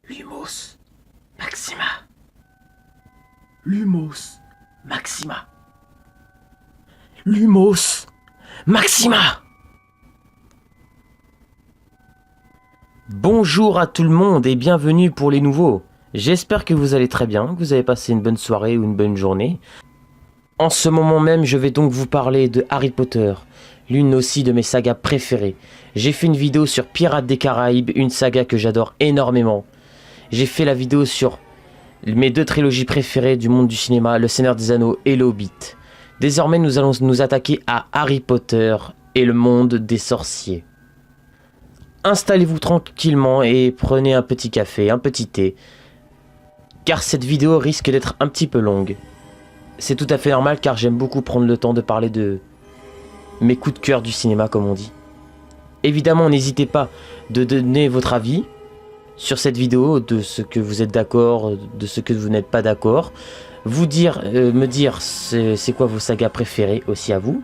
Lumos Maxima. Lumos Maxima. Lumos Maxima. Bonjour à tout le monde et bienvenue pour les nouveaux. J'espère que vous allez très bien, que vous avez passé une bonne soirée ou une bonne journée. En ce moment même, je vais donc vous parler de Harry Potter, l'une aussi de mes sagas préférées. J'ai fait une vidéo sur Pirates des Caraïbes, une saga que j'adore énormément. J'ai fait la vidéo sur mes deux trilogies préférées du monde du cinéma, Le Seigneur des Anneaux et Le Hobbit. Désormais, nous allons nous attaquer à Harry Potter et le monde des sorciers. Installez-vous tranquillement et prenez un petit café, un petit thé, car cette vidéo risque d'être un petit peu longue. C'est tout à fait normal car j'aime beaucoup prendre le temps de parler de mes coups de cœur du cinéma, comme on dit. Évidemment, n'hésitez pas de donner votre avis sur cette vidéo, de ce que vous êtes d'accord, de ce que vous n'êtes pas d'accord. Me dire c'est quoi vos sagas préférées aussi à vous,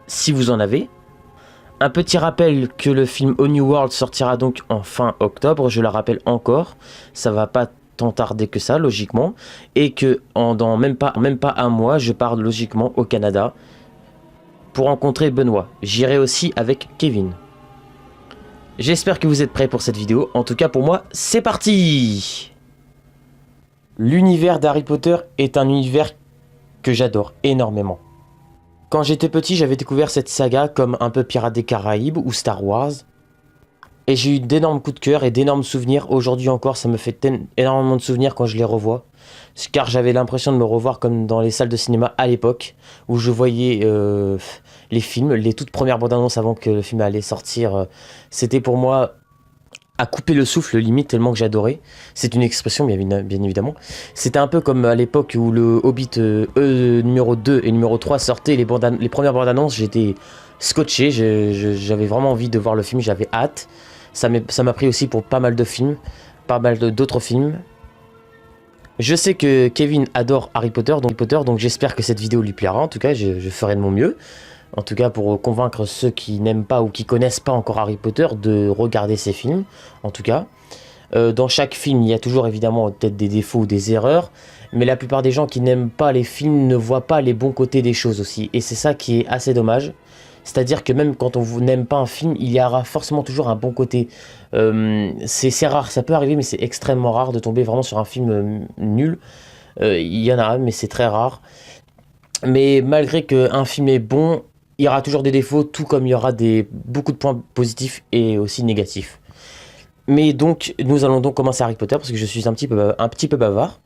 si vous en avez. Un petit rappel que le film A New World sortira donc en fin octobre, je le rappelle encore, ça va pas tant tarder que ça logiquement, et que dans même pas un mois, je pars logiquement au Canada pour rencontrer Benoît. J'irai aussi avec Kevin. J'espère que vous êtes prêts pour cette vidéo. En tout cas pour moi, c'est parti! L'univers d'Harry Potter est un univers que j'adore énormément. Quand j'étais petit, j'avais découvert cette saga comme un peu Pirates des Caraïbes ou Star Wars. Et j'ai eu d'énormes coups de cœur et d'énormes souvenirs. Aujourd'hui encore, ça me fait énormément de souvenirs quand je les revois. Car j'avais l'impression de me revoir comme dans les salles de cinéma à l'époque, où je voyais les films, les toutes premières bandes annonces avant que le film allait sortir. C'était pour moi à couper le souffle limite, tellement que j'adorais. C'est une expression bien évidemment. C'était un peu comme à l'époque où le Hobbit numéro 2 et numéro 3 sortaient, les premières bandes annonces, j'étais scotché, j'avais vraiment envie de voir le film, j'avais hâte. Ça m'a pris aussi pour pas mal de films, pas mal d'autres films. Je sais que Kevin adore Harry Potter, donc j'espère que cette vidéo lui plaira. En tout cas, je ferai de mon mieux. En tout cas, pour convaincre ceux qui n'aiment pas ou qui connaissent pas encore Harry Potter de regarder ces films. En tout cas, dans chaque film, il y a toujours évidemment peut-être des défauts ou des erreurs. Mais la plupart des gens qui n'aiment pas les films ne voient pas les bons côtés des choses aussi. Et c'est ça qui est assez dommage. C'est-à-dire que même quand on n'aime pas un film, il y aura forcément toujours un bon côté. C'est rare, ça peut arriver, mais c'est extrêmement rare de tomber vraiment sur un film nul. Il y en a, mais c'est très rare. Mais malgré qu'un film est bon, il y aura toujours des défauts, tout comme il y aura beaucoup de points positifs et aussi négatifs. Mais donc, nous allons donc commencer Harry Potter, parce que je suis un petit peu bavard.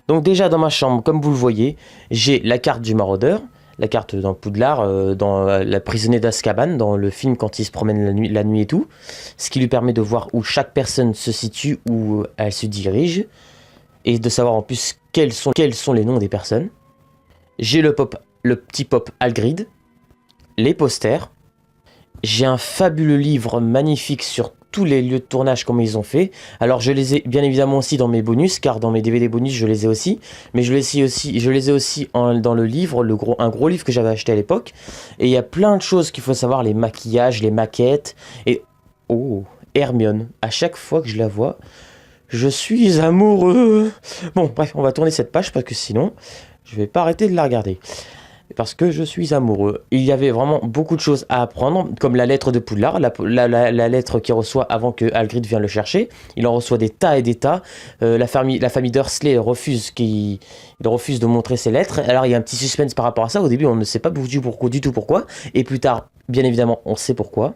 Donc déjà dans ma chambre, comme vous le voyez, j'ai la carte du maraudeur. La carte dans Poudlard, dans la prisonnier d'Azkaban, dans le film quand il se promène la nuit et tout. Ce qui lui permet de voir où chaque personne se situe, où elle se dirige. Et de savoir en plus quels sont les noms des personnes. J'ai le petit pop Hagrid. Les posters. J'ai un fabuleux livre magnifique sur tous les lieux de tournage, comme ils ont fait. Alors je les ai bien évidemment aussi dans mes bonus, car dans mes DVD bonus je les ai aussi. Mais je les ai aussi dans le livre, un gros livre que j'avais acheté à l'époque. Et il y a plein de choses qu'il faut savoir, les maquillages, les maquettes. Et oh, Hermione, à chaque fois que je la vois, je suis amoureux. Bon bref, on va tourner cette page parce que sinon je vais pas arrêter de la regarder. Parce que je suis amoureux. Il y avait vraiment beaucoup de choses à apprendre, comme la lettre de Poudlard, la lettre qu'il reçoit avant que Hagrid vienne le chercher. Il en reçoit des tas et des tas. La famille Dursley refuse de montrer ses lettres. Alors il y a un petit suspense par rapport à ça. Au début, on ne sait pas du tout pourquoi. Et plus tard, bien évidemment, on sait pourquoi.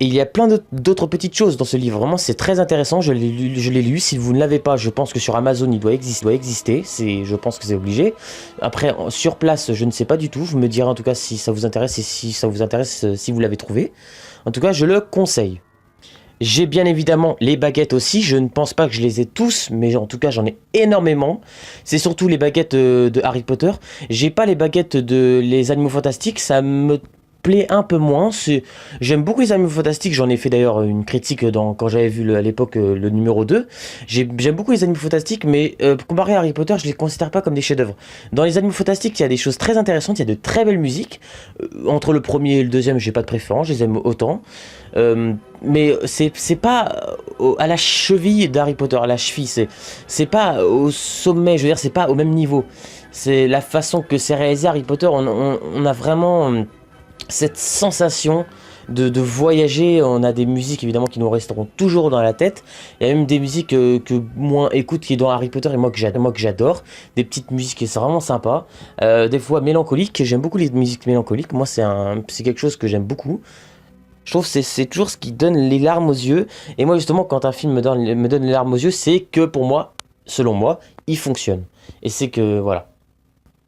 Et il y a plein d'autres petites choses dans ce livre. Vraiment, c'est très intéressant. Je l'ai lu. Si vous ne l'avez pas, je pense que sur Amazon, il doit exister. Je pense que c'est obligé. Après, sur place, je ne sais pas du tout. Vous me direz en tout cas si ça vous intéresse et si ça vous intéresse, si vous l'avez trouvé. En tout cas, je le conseille. J'ai bien évidemment les baguettes aussi. Je ne pense pas que je les ai tous, mais en tout cas, j'en ai énormément. C'est surtout les baguettes de Harry Potter. J'ai pas les baguettes de Les Animaux Fantastiques. Ça me plaît un peu moins. J'aime beaucoup les Animaux Fantastiques, j'en ai fait d'ailleurs une critique quand j'avais vu à l'époque le numéro 2. J'aime beaucoup les Animaux Fantastiques, mais comparé à Harry Potter, je les considère pas comme des chefs-d'œuvre. Dans les Animaux Fantastiques, il y a des choses très intéressantes, il y a de très belles musiques. Entre le premier et le deuxième, j'ai pas de préférence, je les aime autant. Mais c'est pas à la cheville d'Harry Potter, à la cheville, c'est pas au sommet, je veux dire, c'est pas au même niveau. C'est la façon que c'est réalisé Harry Potter, on a vraiment cette sensation de voyager. On a des musiques évidemment qui nous resteront toujours dans la tête. Il y a même des musiques que moins écoute qui est dans Harry Potter et moi que j'adore. Des petites musiques qui sont vraiment sympas. Des fois mélancoliques. J'aime beaucoup les musiques mélancoliques. Moi c'est quelque chose que j'aime beaucoup. Je trouve que c'est toujours ce qui donne les larmes aux yeux. Et moi justement quand un film me donne les larmes aux yeux, c'est que pour moi, selon moi, il fonctionne. Et c'est que voilà.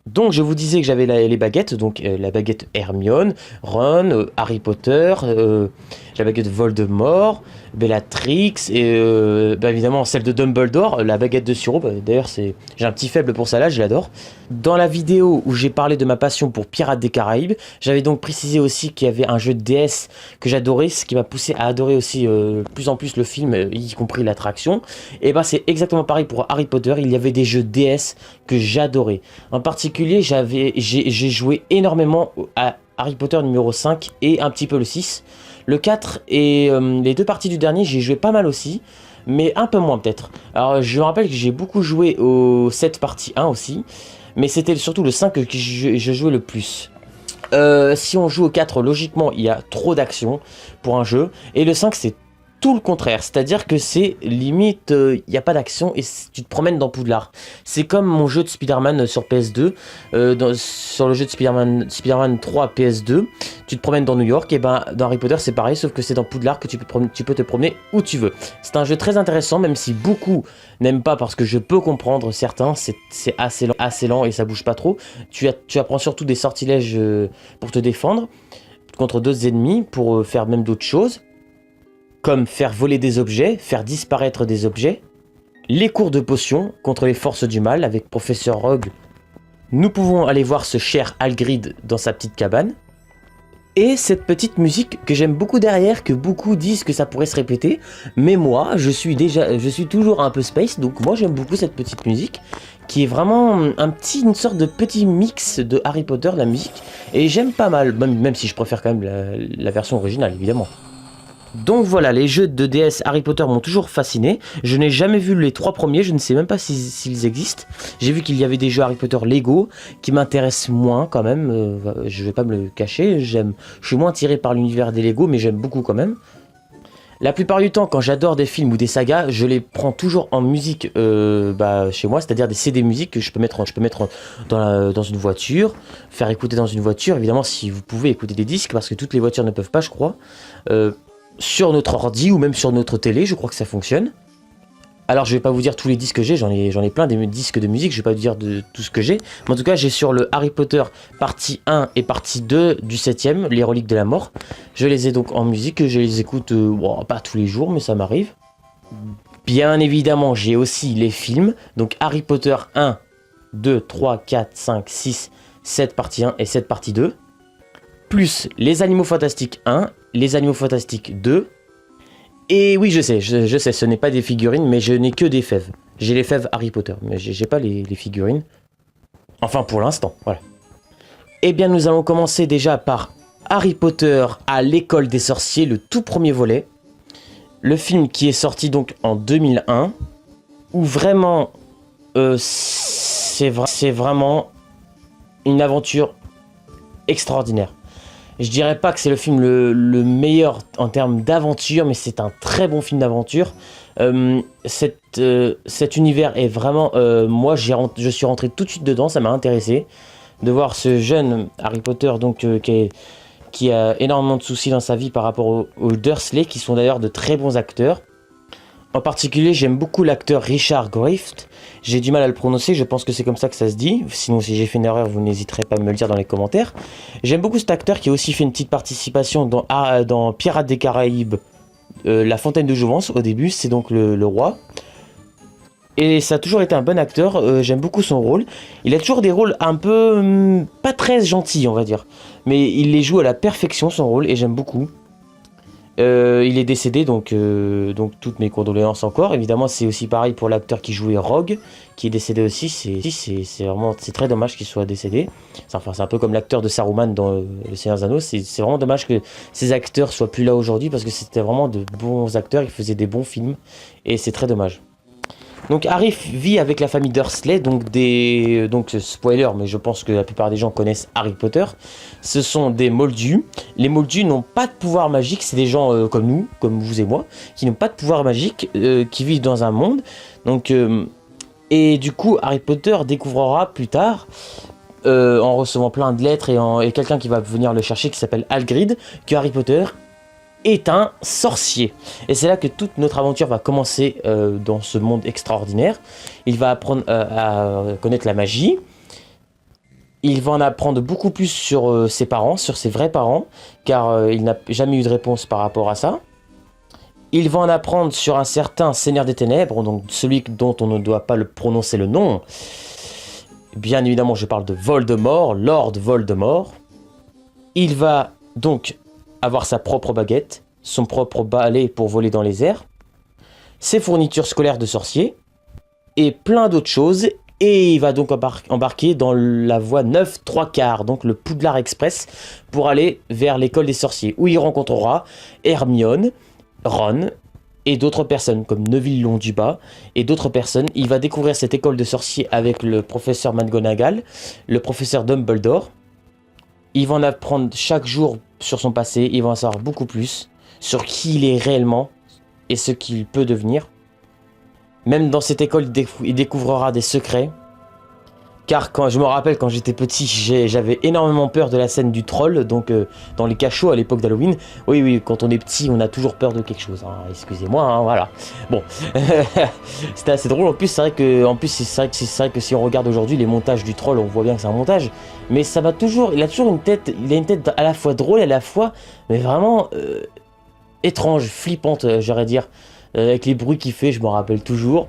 Donc je vous disais que j'avais les baguettes, donc la baguette Hermione, Ron, Harry Potter, la baguette Voldemort, Bellatrix et évidemment celle de Dumbledore, la baguette de Suro. D'ailleurs j'ai un petit faible pour ça là, je l'adore. Dans la vidéo où j'ai parlé de ma passion pour Pirates des Caraïbes, j'avais donc précisé aussi qu'il y avait un jeu de DS que j'adorais, ce qui m'a poussé à adorer aussi plus en plus le film, y compris l'attraction. Et ben c'est exactement pareil pour Harry Potter, il y avait des jeux DS que j'adorais. En particulier, j'ai joué énormément à Harry Potter numéro 5 et un petit peu le 6. Le 4 et les deux parties du dernier, j'ai joué pas mal aussi, mais un peu moins peut-être. Alors je me rappelle que j'ai beaucoup joué au 7 partie 1 aussi, mais c'était surtout le 5 que je jouais le plus. Si on joue au 4, logiquement, il y a trop d'action pour un jeu, et le 5 c'est tout le contraire, c'est-à-dire que c'est limite, il n'y a pas d'action et tu te promènes dans Poudlard. C'est comme mon jeu de Spider-Man sur PS2, sur le jeu de Spider-Man 3 PS2, tu te promènes dans New York, et ben dans Harry Potter c'est pareil, sauf que c'est dans Poudlard que tu peux te promener où tu veux. C'est un jeu très intéressant, même si beaucoup n'aiment pas, parce que je peux comprendre certains, c'est assez lent et ça bouge pas trop. Tu apprends surtout des sortilèges pour te défendre contre d'autres ennemis, pour faire même d'autres choses, comme faire voler des objets, faire disparaître des objets, les cours de potions contre les forces du mal avec Professeur Rogue. Nous pouvons aller voir ce cher Hagrid dans sa petite cabane. Et cette petite musique que j'aime beaucoup derrière, que beaucoup disent que ça pourrait se répéter, mais moi, je suis toujours un peu space, donc moi j'aime beaucoup cette petite musique, qui est vraiment une sorte de petit mix de Harry Potter, la musique, et j'aime pas mal, même si je préfère quand même la version originale, évidemment. Donc voilà, les jeux de DS Harry Potter m'ont toujours fasciné. Je n'ai jamais vu les 3 premiers, je ne sais même pas s'ils existent. J'ai vu qu'il y avait des jeux Harry Potter Lego qui m'intéressent moins quand même. Je vais pas me le cacher, je suis moins attiré par l'univers des Lego, mais j'aime beaucoup quand même. La plupart du temps, quand j'adore des films ou des sagas, je les prends toujours en musique chez moi, c'est-à-dire des CD musique que je peux mettre dans une voiture, faire écouter dans une voiture. Évidemment, si vous pouvez écouter des disques, parce que toutes les voitures ne peuvent pas, je crois. Sur notre ordi ou même sur notre télé, je crois que ça fonctionne. Alors je vais pas vous dire tous les disques que j'ai, j'en ai plein des disques de musique, je vais pas vous dire de tout ce que j'ai. Mais en tout cas j'ai sur le Harry Potter partie 1 et partie 2 du 7ème, les reliques de la mort. Je les ai donc en musique, je les écoute pas tous les jours mais ça m'arrive. Bien évidemment j'ai aussi les films, donc Harry Potter 1, 2, 3, 4, 5, 6, 7 partie 1 et 7 partie 2. Plus les Animaux Fantastiques 1, les Animaux Fantastiques 2. Et oui, je sais, ce n'est pas des figurines, mais je n'ai que des fèves. J'ai les fèves Harry Potter, mais j'ai pas les figurines. Enfin, pour l'instant, voilà. Eh bien, nous allons commencer déjà par Harry Potter à l'école des sorciers, le tout premier volet. Le film qui est sorti donc en 2001, où vraiment, c'est vraiment une aventure extraordinaire. Je dirais pas que c'est le film le meilleur en termes d'aventure, mais c'est un très bon film d'aventure. Cet univers est vraiment... moi, je suis rentré tout de suite dedans, ça m'a intéressé. De voir ce jeune Harry Potter donc, qui a énormément de soucis dans sa vie par rapport aux Dursley, qui sont d'ailleurs de très bons acteurs. En particulier, j'aime beaucoup l'acteur Richard Griffith. J'ai du mal à le prononcer, je pense que c'est comme ça que ça se dit. Sinon, si j'ai fait une erreur, vous n'hésiterez pas à me le dire dans les commentaires. J'aime beaucoup cet acteur qui a aussi fait une petite participation dans Pirates des Caraïbes, La Fontaine de Jouvence. Au début, c'est donc le roi. Et ça a toujours été un bon acteur, j'aime beaucoup son rôle. Il a toujours des rôles un peu... pas très gentils, on va dire. mais il les joue à la perfection son rôle et j'aime beaucoup. Il est décédé, donc toutes mes condoléances encore. Évidemment, c'est aussi pareil pour l'acteur qui jouait Rogue, qui est décédé aussi. C'est très dommage qu'il soit décédé. Enfin, c'est un peu comme l'acteur de Saruman dans Le Seigneur des Anneaux. C'est vraiment dommage que ces acteurs soient plus là aujourd'hui parce que c'était vraiment de bons acteurs. Ils faisaient des bons films et c'est très dommage. Donc Harry vit avec la famille Dursley, donc spoiler, mais je pense que la plupart des gens connaissent Harry Potter. Ce sont des Moldus. Les Moldus n'ont pas de pouvoir magique, c'est des gens comme nous, comme vous et moi, qui n'ont pas de pouvoir magique, qui vivent dans un monde. Donc, et du coup, Harry Potter découvrira plus tard, en recevant plein de lettres et quelqu'un qui va venir le chercher, qui s'appelle Hagrid, que Harry Potter est un sorcier. Et c'est là que toute notre aventure va commencer dans ce monde extraordinaire. Il va apprendre à connaître la magie. Il va en apprendre beaucoup plus sur ses parents, sur ses vrais parents, car il n'a jamais eu de réponse par rapport à ça. Il va en apprendre sur un certain Seigneur des Ténèbres, donc celui dont on ne doit pas le prononcer le nom. Bien évidemment, je parle de Voldemort, Lord Voldemort. Il va donc avoir sa propre baguette, son propre balai pour voler dans les airs, ses fournitures scolaires de sorcier, et plein d'autres choses. Et il va donc embarquer dans la voie 9 3/4, donc le Poudlard Express, pour aller vers l'école des sorciers, où il rencontrera Hermione, Ron, et d'autres personnes, comme Neville Londubat, et d'autres personnes. Il va découvrir cette école de sorciers avec le professeur McGonagall, le professeur Dumbledore. Il va en apprendre chaque jour sur son passé, il va en savoir beaucoup plus sur qui il est réellement et ce qu'il peut devenir. Même dans cette école, il découvrira des secrets. Car quand je me rappelle, quand j'étais petit, j'avais énormément peur de la scène du troll, donc dans les cachots à l'époque d'Halloween. Oui, quand on est petit, on a toujours peur de quelque chose. Hein. Excusez-moi, hein, voilà. Bon, c'était assez drôle. En plus, c'est vrai que si on regarde aujourd'hui les montages du troll, on voit bien que c'est un montage. Mais ça va toujours. Il a toujours une tête. Il a une tête à la fois drôle et à la fois, mais vraiment étrange, flippante, j'aurais dire. Avec les bruits qu'il fait, je me rappelle toujours.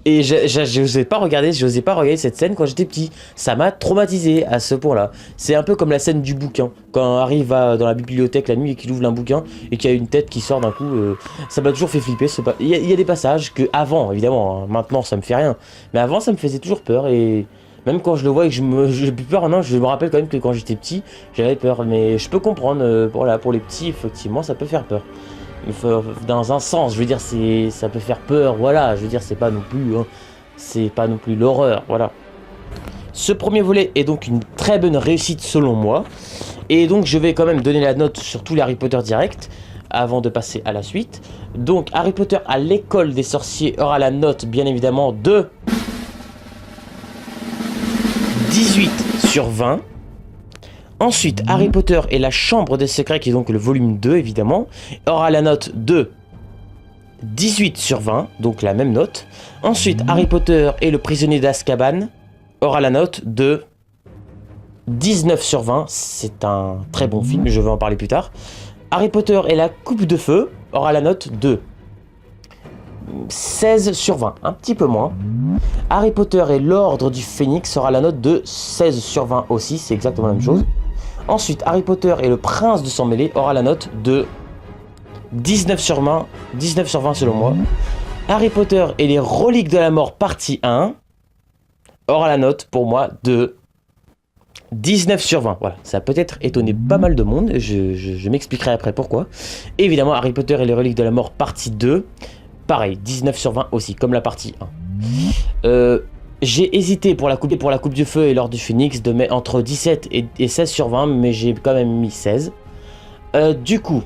Et j'osais pas regarder cette scène quand j'étais petit. Ça m'a traumatisé à ce point-là. C'est un peu comme la scène du bouquin. Quand Harry va dans la bibliothèque la nuit et qu'il ouvre un bouquin et qu'il y a une tête qui sort d'un coup, ça m'a toujours fait flipper. Il y a des passages que avant, évidemment, hein, maintenant ça me fait rien. Mais avant ça me faisait toujours peur et même quand je le vois et que j'ai plus peur, non, je me rappelle quand même que quand j'étais petit, j'avais peur. Mais je peux comprendre, pour les petits, effectivement, ça peut faire peur. Dans un sens, je veux dire, ça peut faire peur, voilà, je veux dire, c'est pas non plus l'horreur, voilà. Ce premier volet est donc une très bonne réussite selon moi, et donc je vais quand même donner la note sur tous les Harry Potter direct, avant de passer à la suite. Donc Harry Potter à l'école des sorciers aura la note, bien évidemment, de 18 sur 20. Ensuite, Harry Potter et la Chambre des Secrets, qui est donc le volume 2, évidemment, aura la note de 18 sur 20, donc la même note. Ensuite, Harry Potter et le Prisonnier d'Azkaban aura la note de 19 sur 20. C'est un très bon film, je vais en parler plus tard. Harry Potter et la Coupe de Feu aura la note de 16 sur 20, un petit peu moins. Harry Potter et l'Ordre du Phénix aura la note de 16 sur 20 aussi, c'est exactement la même chose. Ensuite, Harry Potter et le Prince de Sang Mêlé aura la note de 19 sur 20 selon moi. Harry Potter et les Reliques de la Mort partie 1 aura la note pour moi de 19 sur 20. Voilà, ça a peut-être étonné pas mal de monde, je m'expliquerai après pourquoi. Et évidemment, Harry Potter et les Reliques de la Mort partie 2, pareil, 19 sur 20 aussi, comme la partie 1. J'ai hésité pour la coupe du feu et l'Ordre du Phénix de mettre entre 17 et 16 sur 20, mais j'ai quand même mis 16. Du coup,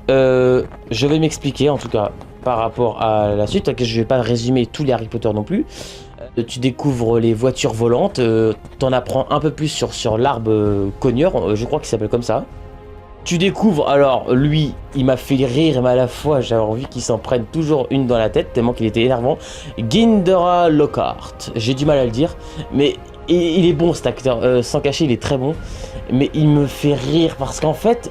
je vais m'expliquer en tout cas par rapport à la suite, que je vais pas résumer tous les Harry Potter non plus. Tu découvres les voitures volantes, t'en apprends un peu plus sur l'arbre cogneur, je crois qu'il s'appelle comme ça. Tu découvres, alors lui, il m'a fait rire, mais à la fois j'avais envie qu'il s'en prenne toujours une dans la tête, tellement qu'il était énervant. Gindera Lockhart, j'ai du mal à le dire, mais il est bon cet acteur, sans cacher, il est très bon. Mais il me fait rire, parce qu'en fait,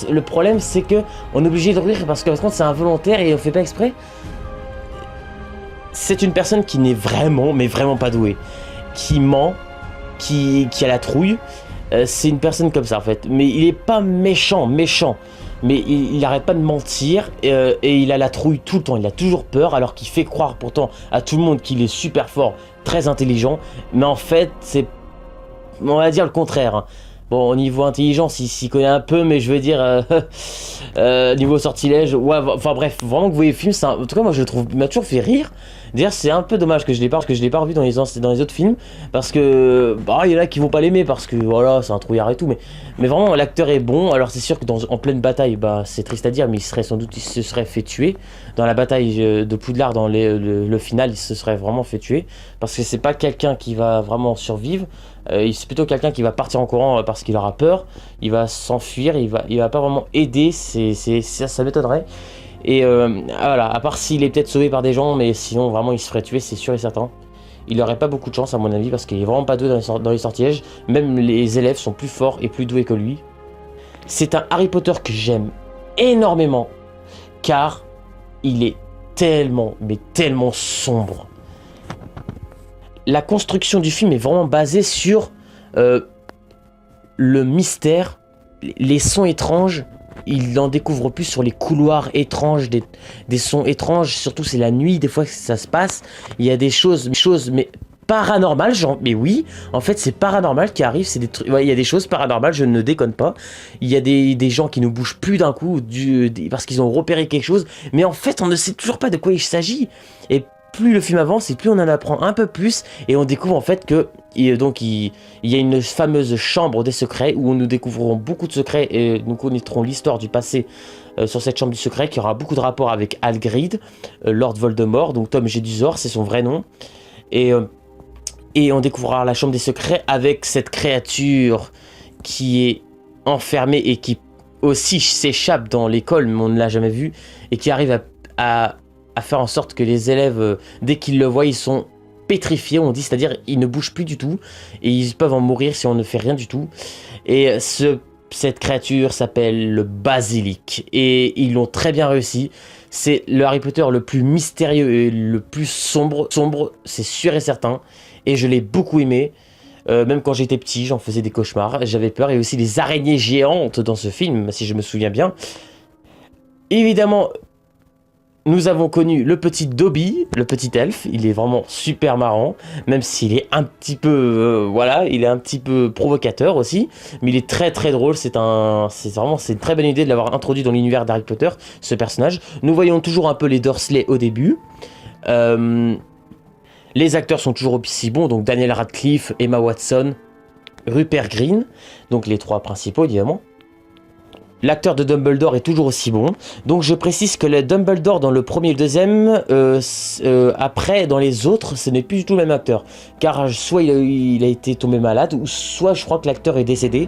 le problème c'est que on est obligé de rire, parce que par contre c'est involontaire et on fait pas exprès. C'est une personne qui n'est vraiment, mais vraiment pas douée, qui ment, qui a la trouille. C'est une personne comme ça en fait. Mais il est pas méchant, méchant. Mais il arrête pas de mentir et il a la trouille tout le temps. Il a toujours peur alors qu'il fait croire pourtant à tout le monde qu'il est super fort, très intelligent. Mais en fait, c'est, on va dire le contraire, hein. Bon, au niveau intelligence, il s'y connaît un peu, mais je veux dire, niveau sortilège, ouais, enfin bref, vraiment que vous voyez le film, en tout cas, moi je le trouve, il m'a toujours fait rire. D'ailleurs, c'est un peu dommage que je l'ai pas revu dans les autres films, parce que, bah, il y en a qui vont pas l'aimer, parce que voilà, c'est un trouillard et tout, mais vraiment, l'acteur est bon. Alors, c'est sûr que en pleine bataille, bah, c'est triste à dire, mais il se serait fait tuer. Dans la bataille de Poudlard, dans le final, il se serait vraiment fait tuer, parce que c'est pas quelqu'un qui va vraiment survivre. C'est plutôt quelqu'un qui va partir en courant parce qu'il aura peur, il va s'enfuir, il va pas vraiment aider, ça m'étonnerait. Et voilà, à part s'il est peut-être sauvé par des gens, mais sinon vraiment il se ferait tuer, c'est sûr et certain. Il aurait pas beaucoup de chance à mon avis parce qu'il est vraiment pas doué dans les sortilèges, même les élèves sont plus forts et plus doués que lui. C'est un Harry Potter que j'aime énormément, car il est tellement, mais tellement sombre. La construction du film est vraiment basée sur le mystère, les sons étranges. Il en découvre plus sur les couloirs étranges, des sons étranges. Surtout c'est la nuit, des fois que ça se passe. Il y a des choses mais paranormales, genre, mais oui, en fait c'est paranormal qui arrive. C'est des trucs, ouais, il y a des choses paranormales, je ne déconne pas. Il y a des gens qui ne bougent plus d'un coup parce qu'ils ont repéré quelque chose. Mais en fait on ne sait toujours pas de quoi il s'agit. Et plus le film avance et plus on en apprend un peu plus et on découvre en fait que il y a une fameuse chambre des secrets où nous découvrirons beaucoup de secrets et nous connaîtrons l'histoire du passé sur cette chambre du secret qui aura beaucoup de rapport avec Hagrid, Lord Voldemort, donc Tom Jedusor, c'est son vrai nom. Et on découvrira la chambre des secrets avec cette créature qui est enfermée et qui aussi s'échappe dans l'école, mais on ne l'a jamais vue, et qui arrive à faire en sorte que les élèves, dès qu'ils le voient, ils sont pétrifiés, on dit, c'est-à-dire ils ne bougent plus du tout, et ils peuvent en mourir si on ne fait rien du tout. Et cette créature s'appelle le basilic, et ils l'ont très bien réussi. C'est le Harry Potter le plus mystérieux et le plus sombre, c'est sûr et certain, et je l'ai beaucoup aimé. Même quand j'étais petit, j'en faisais des cauchemars, j'avais peur, et aussi les araignées géantes dans ce film, si je me souviens bien. Évidemment, nous avons connu le petit Dobby, le petit elfe. Il est vraiment super marrant, même s'il est un petit peu, voilà, il est un petit peu provocateur aussi, mais il est très très drôle. C'est une très bonne idée de l'avoir introduit dans l'univers d'Harry Potter, ce personnage. Nous voyons toujours un peu les Dursley au début. Les acteurs sont toujours aussi bons, donc Daniel Radcliffe, Emma Watson, Rupert Grint, donc les trois principaux évidemment. L'acteur de Dumbledore est toujours aussi bon. Donc je précise que le Dumbledore dans le premier et le deuxième, après dans les autres, ce n'est plus du tout le même acteur. Car soit il a été tombé malade, ou soit je crois que l'acteur est décédé.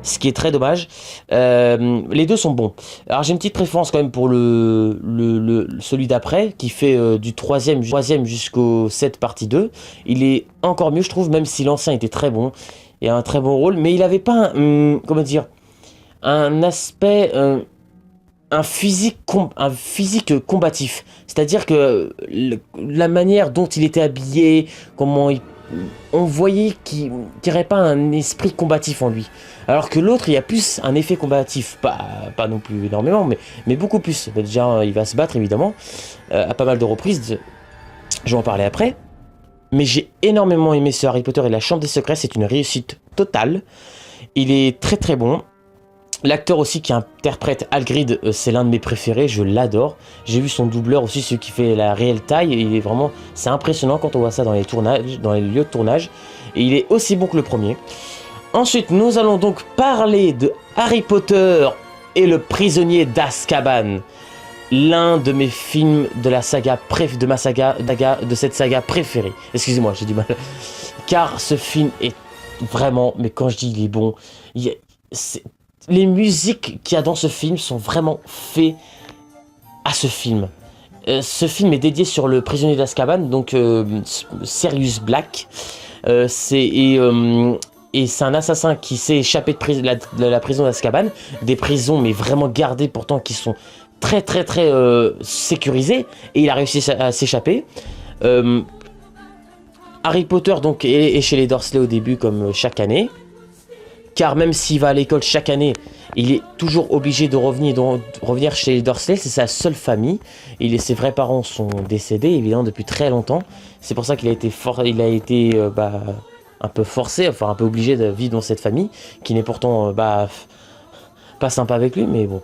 Ce qui est très dommage. Les deux sont bons. Alors j'ai une petite préférence quand même pour celui d'après, qui fait du troisième jusqu'au 7 partie 2. Il est encore mieux je trouve, même si l'ancien était très bon. Et a un très bon rôle. Mais il n'avait pas comment dire, un aspect, un physique combatif. C'est-à-dire que la manière dont il était habillé, on voyait qu'il n'y aurait pas un esprit combatif en lui. Alors que l'autre, il y a plus un effet combatif. Pas non plus énormément, mais beaucoup plus. Déjà, il va se battre évidemment, à pas mal de reprises. Je vais en parler après. Mais j'ai énormément aimé ce Harry Potter et la Chambre des Secrets. C'est une réussite totale. Il est très très bon. L'acteur aussi qui interprète Hagrid, c'est l'un de mes préférés, je l'adore. J'ai vu son doubleur aussi, celui qui fait la réelle taille, et il est vraiment, c'est impressionnant quand on voit ça dans les tournages, dans les lieux de tournage. Et il est aussi bon que le premier. Ensuite, nous allons donc parler de Harry Potter et le prisonnier d'Azkaban. L'un de mes films de la saga de cette saga préférée. Excusez-moi, j'ai du mal. Car ce film est vraiment, mais quand je dis il est bon, les musiques qu'il y a dans ce film sont vraiment faites à ce film. Ce film est dédié sur le prisonnier d'Azkaban, donc Sirius Black. Et c'est un assassin qui s'est échappé de la prison d'Azkaban. Des prisons, mais vraiment gardées pourtant, qui sont très très très sécurisées. Et il a réussi à s'échapper. Harry Potter donc est chez les Dursley au début, comme chaque année. car même s'il va à l'école chaque année, il est toujours obligé de revenir chez les Dursley, c'est sa seule famille. Ses vrais parents sont décédés, évidemment, depuis très longtemps. C'est pour ça qu'il a été, un peu forcé, enfin un peu obligé de vivre dans cette famille, qui n'est pourtant pas sympa avec lui, mais bon.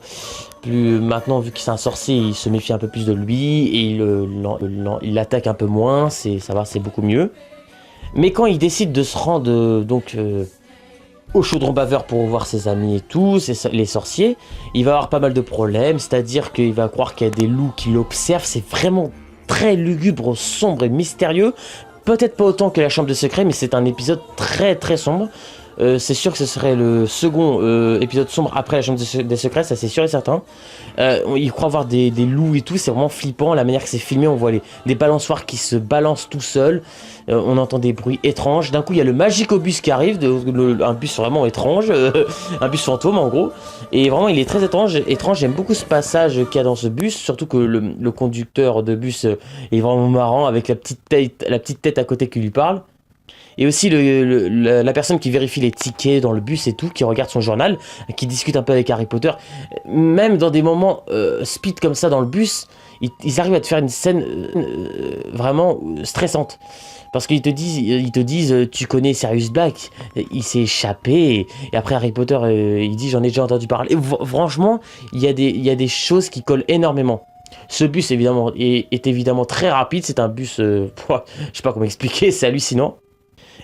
Plus maintenant, vu qu'il est un sorcier, il se méfie un peu plus de lui, et il l'attaque un peu moins, ça va, c'est beaucoup mieux. Mais quand il décide de se rendre au chaudron baveur pour voir ses amis et tout, les sorciers, il va avoir pas mal de problèmes, c'est-à-dire qu'il va croire qu'il y a des loups qui l'observent, c'est vraiment très lugubre, sombre et mystérieux. Peut-être pas autant que la chambre de secret, mais c'est un épisode très très sombre. C'est sûr que ce serait le second épisode sombre après la chambre des secrets, ça c'est sûr et certain. Il croit voir des loups et tout, c'est vraiment flippant la manière que c'est filmé. On voit des balançoires qui se balancent tout seuls, on entend des bruits étranges. D'un coup il y a le Magicobus qui arrive, un bus vraiment étrange, un bus fantôme en gros. Et vraiment il est très étrange. J'aime beaucoup ce passage qu'il y a dans ce bus, surtout que le conducteur de bus est vraiment marrant avec la petite tête à côté qui lui parle. Et aussi la personne qui vérifie les tickets dans le bus et tout, qui regarde son journal, qui discute un peu avec Harry Potter. Même dans des moments speed comme ça dans le bus, ils arrivent à te faire une scène vraiment stressante. Parce qu'ils te disent tu connais Sirius Black, il s'est échappé. Et après Harry Potter, il dit j'en ai déjà entendu parler. Et franchement, il y a des choses qui collent énormément. Ce bus évidemment est évidemment très rapide, c'est un bus, je sais pas comment expliquer, c'est hallucinant.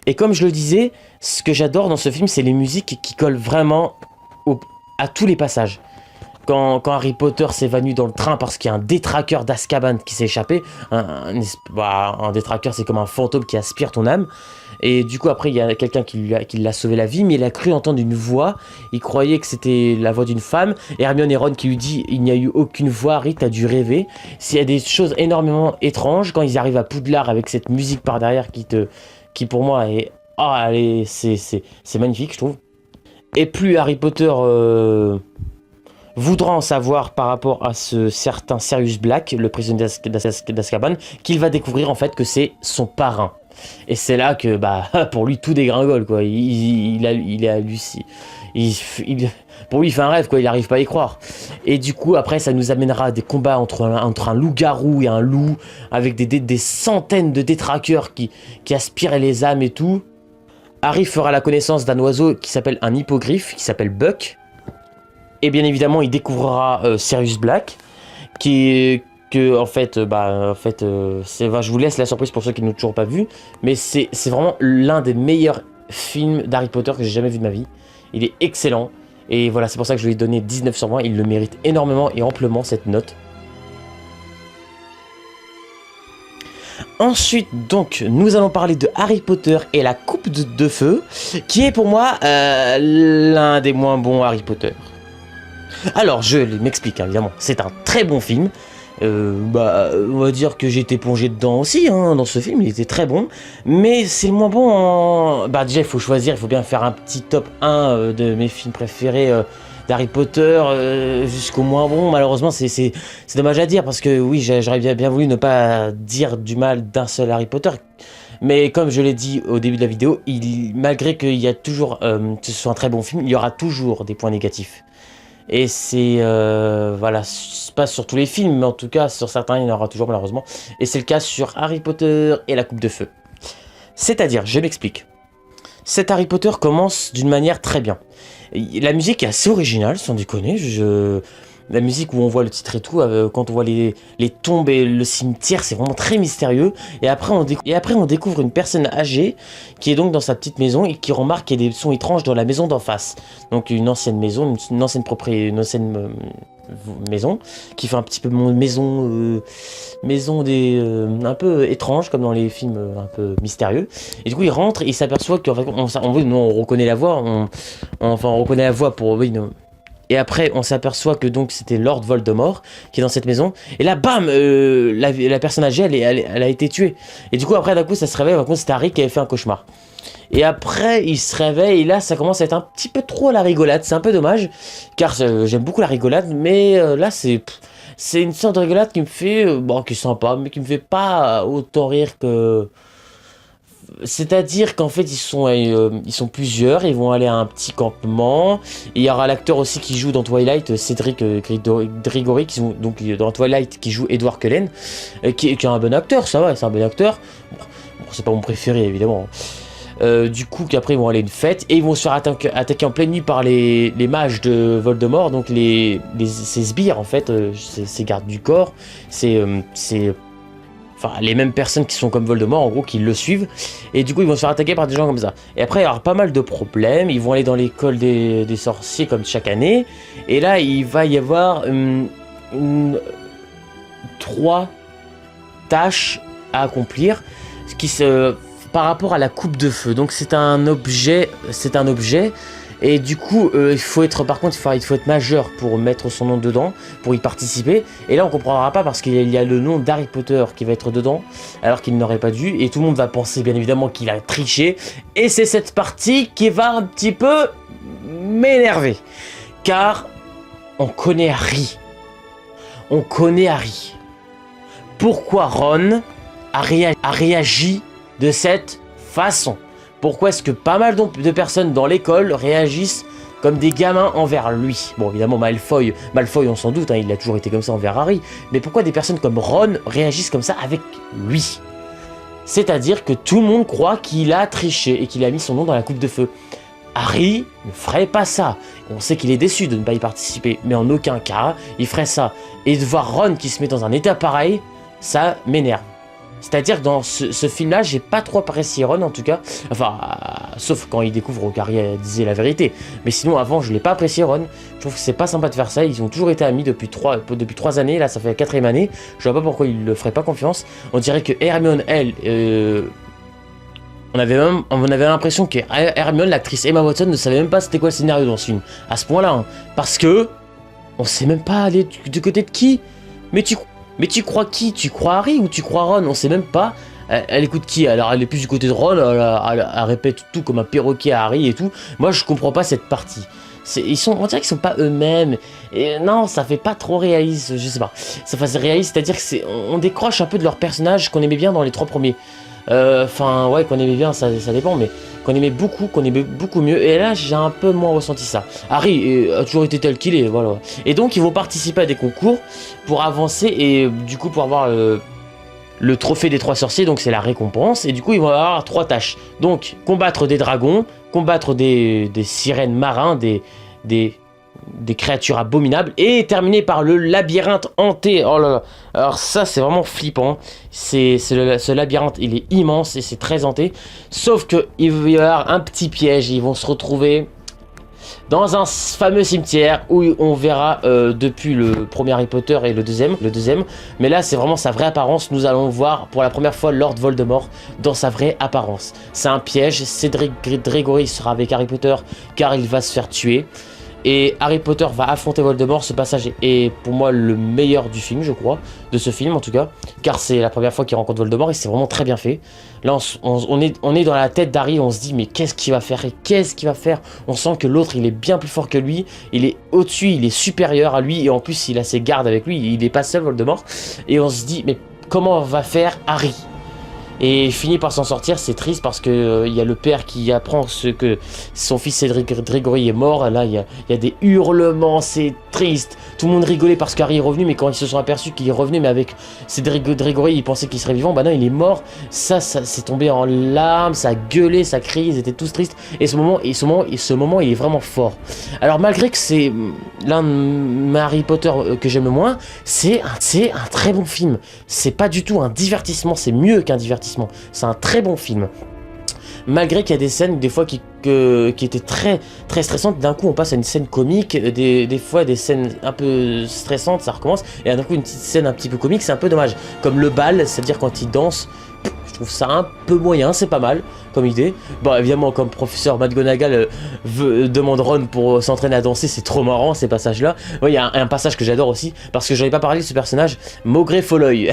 Et comme je le disais, ce que j'adore dans ce film, c'est les musiques qui collent vraiment à tous les passages. Quand Harry Potter s'évanouit dans le train parce qu'il y a un détraqueur d'Azkaban qui s'est échappé, un détraqueur c'est comme un fantôme qui aspire ton âme, et du coup après il y a quelqu'un qui l'a sauvé la vie, mais il a cru entendre une voix, il croyait que c'était la voix d'une femme, et Hermione et Ron qui lui dit il n'y a eu aucune voix, Harry t'as dû rêver. S'il y a des choses énormément étranges, quand ils arrivent à Poudlard avec cette musique par derrière qui pour moi c'est magnifique je trouve. Et plus Harry Potter voudra en savoir par rapport à ce certain Sirius Black, le prisonnier d'Azkaban, qu'il va découvrir en fait que c'est son parrain. Et c'est là que pour lui tout dégringole quoi. Il est halluciné. Pour lui il fait un rêve quoi, il n'arrive pas à y croire. Et du coup après ça nous amènera à des combats entre un loup-garou et un loup, avec des centaines de détraqueurs qui aspirent les âmes et tout. Harry fera la connaissance d'un oiseau qui s'appelle un hippogriffe, qui s'appelle Buck. Et bien évidemment il découvrira Sirius Black, je vous laisse la surprise pour ceux qui n'ont toujours pas vu, mais c'est vraiment l'un des meilleurs films d'Harry Potter que j'ai jamais vu de ma vie. Il est excellent, et voilà, c'est pour ça que je lui ai donné 19 sur 20, il le mérite énormément et amplement cette note. Ensuite, donc, nous allons parler de Harry Potter et la Coupe de Feu, qui est pour moi l'un des moins bons Harry Potter. Alors, je m'explique, évidemment, c'est un très bon film. On va dire que j'ai été plongé dedans aussi, dans ce film, il était très bon. Mais c'est le moins bon en... déjà, il faut choisir, il faut bien faire un petit top 1 de mes films préférés d'Harry Potter jusqu'au moins bon. Malheureusement, c'est dommage à dire, parce que oui, j'aurais bien voulu ne pas dire du mal d'un seul Harry Potter. Mais comme je l'ai dit au début de la vidéo, malgré qu'il y a toujours, que ce soit un très bon film, il y aura toujours des points négatifs. Et c'est pas sur tous les films, mais en tout cas sur certains il y en aura toujours malheureusement. Et c'est le cas sur Harry Potter et la Coupe de Feu. C'est-à-dire, je m'explique. Cet Harry Potter commence d'une manière très bien. La musique est assez originale, sans déconner. La musique où on voit le titre et tout, quand on voit les tombes et le cimetière, c'est vraiment très mystérieux. Et après, on découvre une personne âgée qui est donc dans sa petite maison et qui remarque qu'il y a des sons étranges dans la maison d'en face. Donc une ancienne maison, une ancienne maison qui fait un petit peu maison un peu étrange comme dans les films un peu mystérieux. Et du coup, il rentre et il s'aperçoit qu'en fait, on reconnaît la voix, on reconnaît la voix pour Et après, on s'aperçoit que donc c'était Lord Voldemort qui est dans cette maison. Et là, bam, la personne âgée, elle a été tuée. Et du coup, après, d'un coup, ça se réveille. Par contre, c'était Harry qui avait fait un cauchemar. Et après, il se réveille. Et là, ça commence à être un petit peu trop à la rigolade. C'est un peu dommage, car j'aime beaucoup la rigolade. Mais là, c'est une sorte de rigolade qui me fait, qui est sympa, mais qui me fait pas autant rire que... C'est-à-dire qu'en fait ils sont plusieurs, ils vont aller à un petit campement. Et il y aura l'acteur aussi qui joue dans Twilight, Cédric Grégory, qui joue donc dans Twilight, qui joue Edward Cullen, qui est un bon acteur, ça va, c'est un bon acteur. Bon, c'est pas mon préféré évidemment. Du coup qu'après ils vont aller à une fête et ils vont se faire attaquer en pleine nuit par les mages de Voldemort, donc ces sbires en fait, ces gardes du corps, enfin les mêmes personnes qui sont comme Voldemort en gros, qui le suivent, et du coup ils vont se faire attaquer par des gens comme ça. Et après il y aura pas mal de problèmes, ils vont aller dans l'école des sorciers comme chaque année, et là il va y avoir 3 tâches à accomplir, par rapport à la coupe de feu. Donc c'est un objet, et du coup il faut être, par contre il faut être majeur pour mettre son nom dedans, pour y participer. Et là on comprendra pas parce qu'il y a le nom d'Harry Potter qui va être dedans, alors qu'il n'aurait pas dû, et tout le monde va penser bien évidemment qu'il a triché. Et c'est cette partie qui va un petit peu m'énerver, car on connaît Harry. Pourquoi Ron a réagi de cette façon? Pourquoi est-ce que pas mal de personnes dans l'école réagissent comme des gamins envers lui? Bon, évidemment, Malfoy on s'en doute, hein, il a toujours été comme ça envers Harry. Mais pourquoi des personnes comme Ron réagissent comme ça avec lui? C'est-à-dire que tout le monde croit qu'il a triché et qu'il a mis son nom dans la coupe de feu. Harry ne ferait pas ça. On sait qu'il est déçu de ne pas y participer, mais en aucun cas, il ferait ça. Et de voir Ron qui se met dans un état pareil, ça m'énerve. C'est-à-dire que dans ce film-là, j'ai pas trop apprécié Ron en tout cas. Enfin, sauf quand il découvre qu'Harry disait la vérité. Mais sinon, avant, je l'ai pas apprécié Ron. Je trouve que c'est pas sympa de faire ça. Ils ont toujours été amis depuis 3 années. Là, ça fait la 4e année. Je vois pas pourquoi ils le feraient pas confiance. On dirait que Hermione, elle... on avait l'impression que Hermione, l'actrice Emma Watson, ne savait même pas c'était quoi le scénario dans ce film. À ce point-là. Hein. Parce que... on sait même pas aller du côté de qui. Mais tu crois qui? Tu crois Harry ou tu crois Ron? On sait même pas. Elle écoute qui? Alors elle est plus du côté de Ron, elle répète tout comme un perroquet à Harry et tout. Moi je comprends pas cette partie. On dirait qu'ils sont pas eux-mêmes. Et non, ça fait pas trop réaliste, je sais pas. Ça fait réaliste, c'est-à-dire que on décroche un peu de leur personnage qu'on aimait bien dans les 3 premiers. Enfin ouais, qu'on aimait bien, ça dépend, mais qu'on aimait beaucoup mieux. Et là j'ai un peu moins ressenti ça. Harry a toujours été tel qu'il est, voilà. Et donc ils vont participer à des concours pour avancer et du coup pour avoir le trophée des 3 sorciers, donc c'est la récompense. Et du coup ils vont avoir 3 tâches. Donc combattre des dragons, combattre des sirènes marins, des créatures abominables, et terminer par le labyrinthe hanté. Oh là là. Alors ça c'est vraiment flippant. Ce labyrinthe il est immense et c'est très hanté. Sauf que il va y avoir un petit piège. Ils vont se retrouver dans un fameux cimetière où on verra depuis le premier Harry Potter et le deuxième. Mais là c'est vraiment sa vraie apparence. Nous allons voir pour la première fois Lord Voldemort dans sa vraie apparence. C'est un piège. Cédric Grégory sera avec Harry Potter car il va se faire tuer. Et Harry Potter va affronter Voldemort. Ce passage est pour moi le meilleur du film, je crois, de ce film en tout cas, car c'est la première fois qu'il rencontre Voldemort et c'est vraiment très bien fait. Là on est dans la tête d'Harry, on se dit mais qu'est-ce qu'il va faire et qu'est-ce qu'il va faire. On sent que l'autre il est bien plus fort que lui, il est au-dessus, il est supérieur à lui, et en plus il a ses gardes avec lui, il est pas seul Voldemort. Et on se dit mais comment va faire Harry? Et il finit par s'en sortir. C'est triste parce que y a le père qui apprend que son fils Cédric Grégory est mort. Là il y a des hurlements, c'est triste. Tout le monde rigolait parce qu'Harry est revenu, mais quand ils se sont aperçus qu'il est revenu, mais avec Cédric Grégory, ils pensaient qu'il serait vivant. Bah non, il est mort. Ça c'est tombé en larmes, ça a gueulé, ça crié, ils étaient tous tristes. Et ce moment il est vraiment fort. Alors malgré que c'est l'un de Harry Potter que j'aime le moins, c'est un très bon film. C'est pas du tout un divertissement, c'est mieux qu'un divertissement. C'est un très bon film. Malgré qu'il y a des scènes des fois qui étaient très très stressantes, d'un coup on passe à une scène comique, des fois des scènes un peu stressantes, ça recommence, et d'un coup une petite scène un petit peu comique, c'est un peu dommage. Comme le bal, c'est-à-dire quand il danse, je trouve ça un peu moyen, c'est pas mal comme idée. Bon évidemment comme professeur McGonagall demande Ron pour s'entraîner à danser, c'est trop marrant ces passages-là. Il y a un passage que j'adore aussi, parce que j'en ai pas parlé de ce personnage, Maugrey Folloy.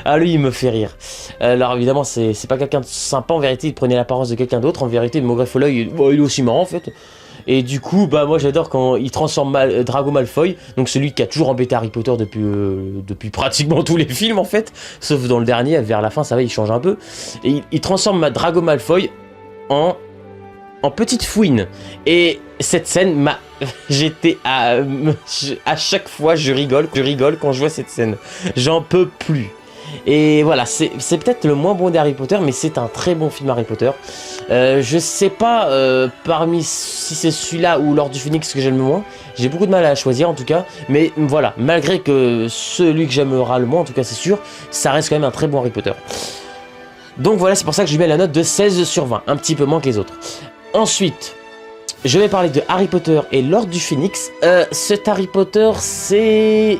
Ah lui il me fait rire. Alors évidemment c'est pas quelqu'un de sympa en vérité, il prenait l'apparence de quelqu'un d'autre. En vérité Maugrey Folloy il est aussi marrant en fait. Et du coup, bah moi j'adore quand il transforme Drago Malfoy, donc celui qui a toujours embêté Harry Potter depuis pratiquement tous les films en fait, sauf dans le dernier, vers la fin ça va, il change un peu. Et il transforme Drago Malfoy en petite fouine. Et cette scène m'a... J'étais à chaque fois je rigole quand je vois cette scène. J'en peux plus. Et voilà, c'est peut-être le moins bon d'Harry Potter, mais c'est un très bon film Harry Potter. Je sais pas parmi si c'est celui-là ou L'Ordre du Phénix que j'aime le moins. J'ai beaucoup de mal à choisir en tout cas. Mais voilà, malgré que celui que j'aimera le moins, en tout cas c'est sûr, ça reste quand même un très bon Harry Potter. Donc voilà, c'est pour ça que je lui mets la note de 16 sur 20, un petit peu moins que les autres. Ensuite, je vais parler de Harry Potter et L'Ordre du Phénix. Cet Harry Potter, c'est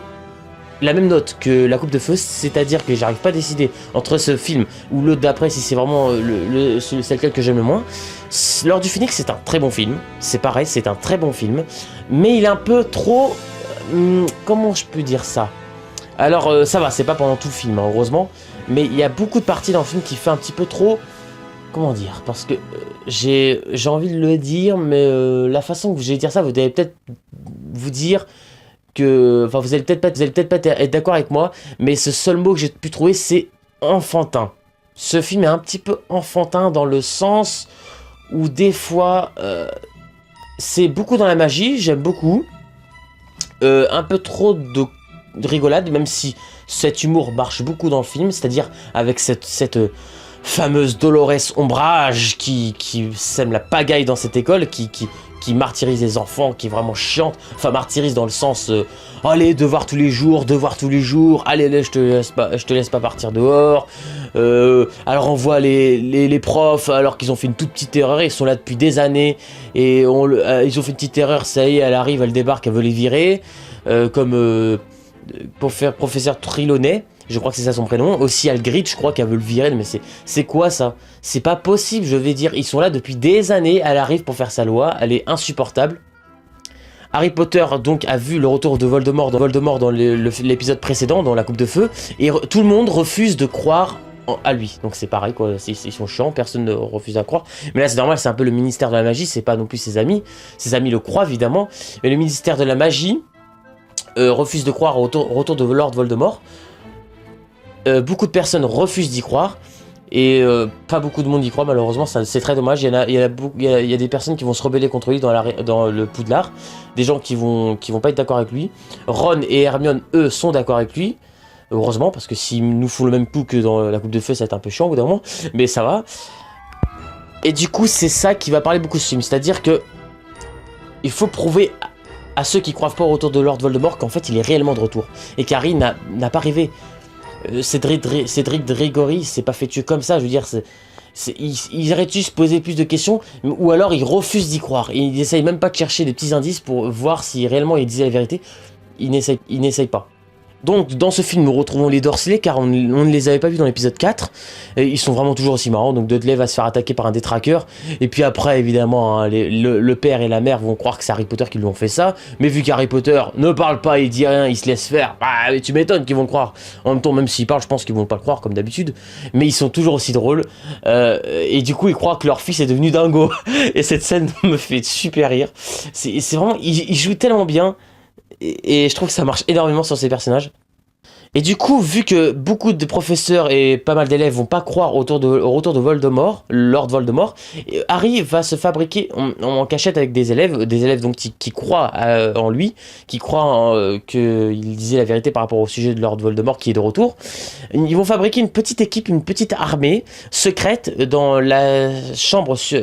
la même note que La Coupe de Feu, c'est-à-dire que j'arrive pas à décider entre ce film ou l'autre d'après si c'est vraiment c'est lequel que j'aime le moins. L'Ordre du Phénix, c'est un très bon film, c'est pareil, c'est un très bon film, mais il est un peu trop... comment je peux dire ça? Alors ça va, c'est pas pendant tout le film, hein, heureusement, mais il y a beaucoup de parties dans le film qui fait un petit peu trop... Comment dire? Parce que j'ai envie de le dire, mais la façon que je vais dire ça, vous allez peut-être vous dire que... Enfin, vous allez peut-être pas être d'accord avec moi, mais ce seul mot que j'ai pu trouver, c'est enfantin. Ce film est un petit peu enfantin dans le sens où des fois, c'est beaucoup dans la magie, j'aime beaucoup. Un peu trop de rigolade, même si cet humour marche beaucoup dans le film, c'est-à-dire avec cette fameuse Dolores Ombrage qui sème la pagaille dans cette école, qui martyrise les enfants, qui est vraiment chiante, enfin martyrise dans le sens allez, devoir tous les jours, allez là, je te laisse pas partir dehors, alors on voit les profs alors qu'ils ont fait une toute petite erreur, ils sont là depuis des années et ils ont fait une petite erreur, ça y est, elle arrive, elle débarque, elle veut les virer, comme pour faire professeur Trelawney, je crois que c'est ça son prénom, aussi Hagrid, je crois qu'elle veut le virer, mais c'est quoi ça? C'est pas possible, je vais dire, ils sont là depuis des années, elle arrive pour faire sa loi, elle est insupportable. Harry Potter donc a vu le retour de Voldemort dans l'épisode précédent, dans la Coupe de Feu, et tout le monde refuse de croire à lui. Donc c'est pareil quoi, ils sont chiants, personne ne refuse à croire. Mais là c'est normal, c'est un peu le ministère de la magie, c'est pas non plus ses amis. Ses amis le croient évidemment, mais le ministère de la magie refuse de croire au retour de Lord Voldemort. Beaucoup de personnes refusent d'y croire. Et pas beaucoup de monde y croit malheureusement, c'est très dommage. Il y a des personnes qui vont se rebeller contre lui dans le Poudlard. Des gens qui vont pas être d'accord avec lui. Ron et Hermione, eux, sont d'accord avec lui. Heureusement, parce que s'ils nous font le même coup que dans la Coupe de Feu, ça va être un peu chiant au bout d'un moment. Mais ça va. Et du coup, c'est ça qui va parler beaucoup de ce film. C'est-à-dire que il faut prouver à ceux qui croient pas au retour de Lord Voldemort qu'en fait il est réellement de retour. Et qu'Harry n'a pas rêvé. Cédric Diggory s'est pas fait tuer comme ça, je veux dire, ils auraient dû se poser plus de questions, ou alors ils refusent d'y croire, et ils essayent même pas de chercher des petits indices pour voir si réellement ils disaient la vérité, ils n'essayent pas. Donc dans ce film nous retrouvons les Dursley car on ne les avait pas vus dans l'épisode 4 et ils sont vraiment toujours aussi marrants. Donc Dudley va se faire attaquer par un détraqueur et puis après évidemment hein, le père et la mère vont croire que c'est Harry Potter qui lui ont fait ça, mais vu qu'Harry Potter ne parle pas, il dit rien, il se laisse faire, bah mais tu m'étonnes qu'ils vont le croire. En même temps même s'ils parlent je pense qu'ils vont pas le croire comme d'habitude, mais ils sont toujours aussi drôles et du coup ils croient que leur fils est devenu dingo et cette scène me fait super rire. C'est vraiment, ils jouent tellement bien. Et je trouve que ça marche énormément sur ces personnages. Et du coup, vu que beaucoup de professeurs et pas mal d'élèves vont pas croire au retour de Voldemort, Lord Voldemort, Harry va se fabriquer en cachette avec des élèves donc qui croient en lui, qui croient qu'il disait la vérité par rapport au sujet de Lord Voldemort qui est de retour. Ils vont fabriquer une petite équipe, une petite armée secrète dans la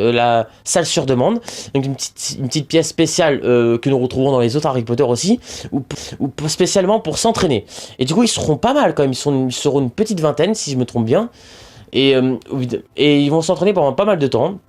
la salle sur demande, donc une petite pièce spéciale que nous retrouvons dans les autres Harry Potter aussi, ou spécialement pour s'entraîner. Et du coup, ils seront pas mal quand même, ils seront une petite vingtaine si je me trompe bien, et ils vont s'entraîner pendant pas mal de temps.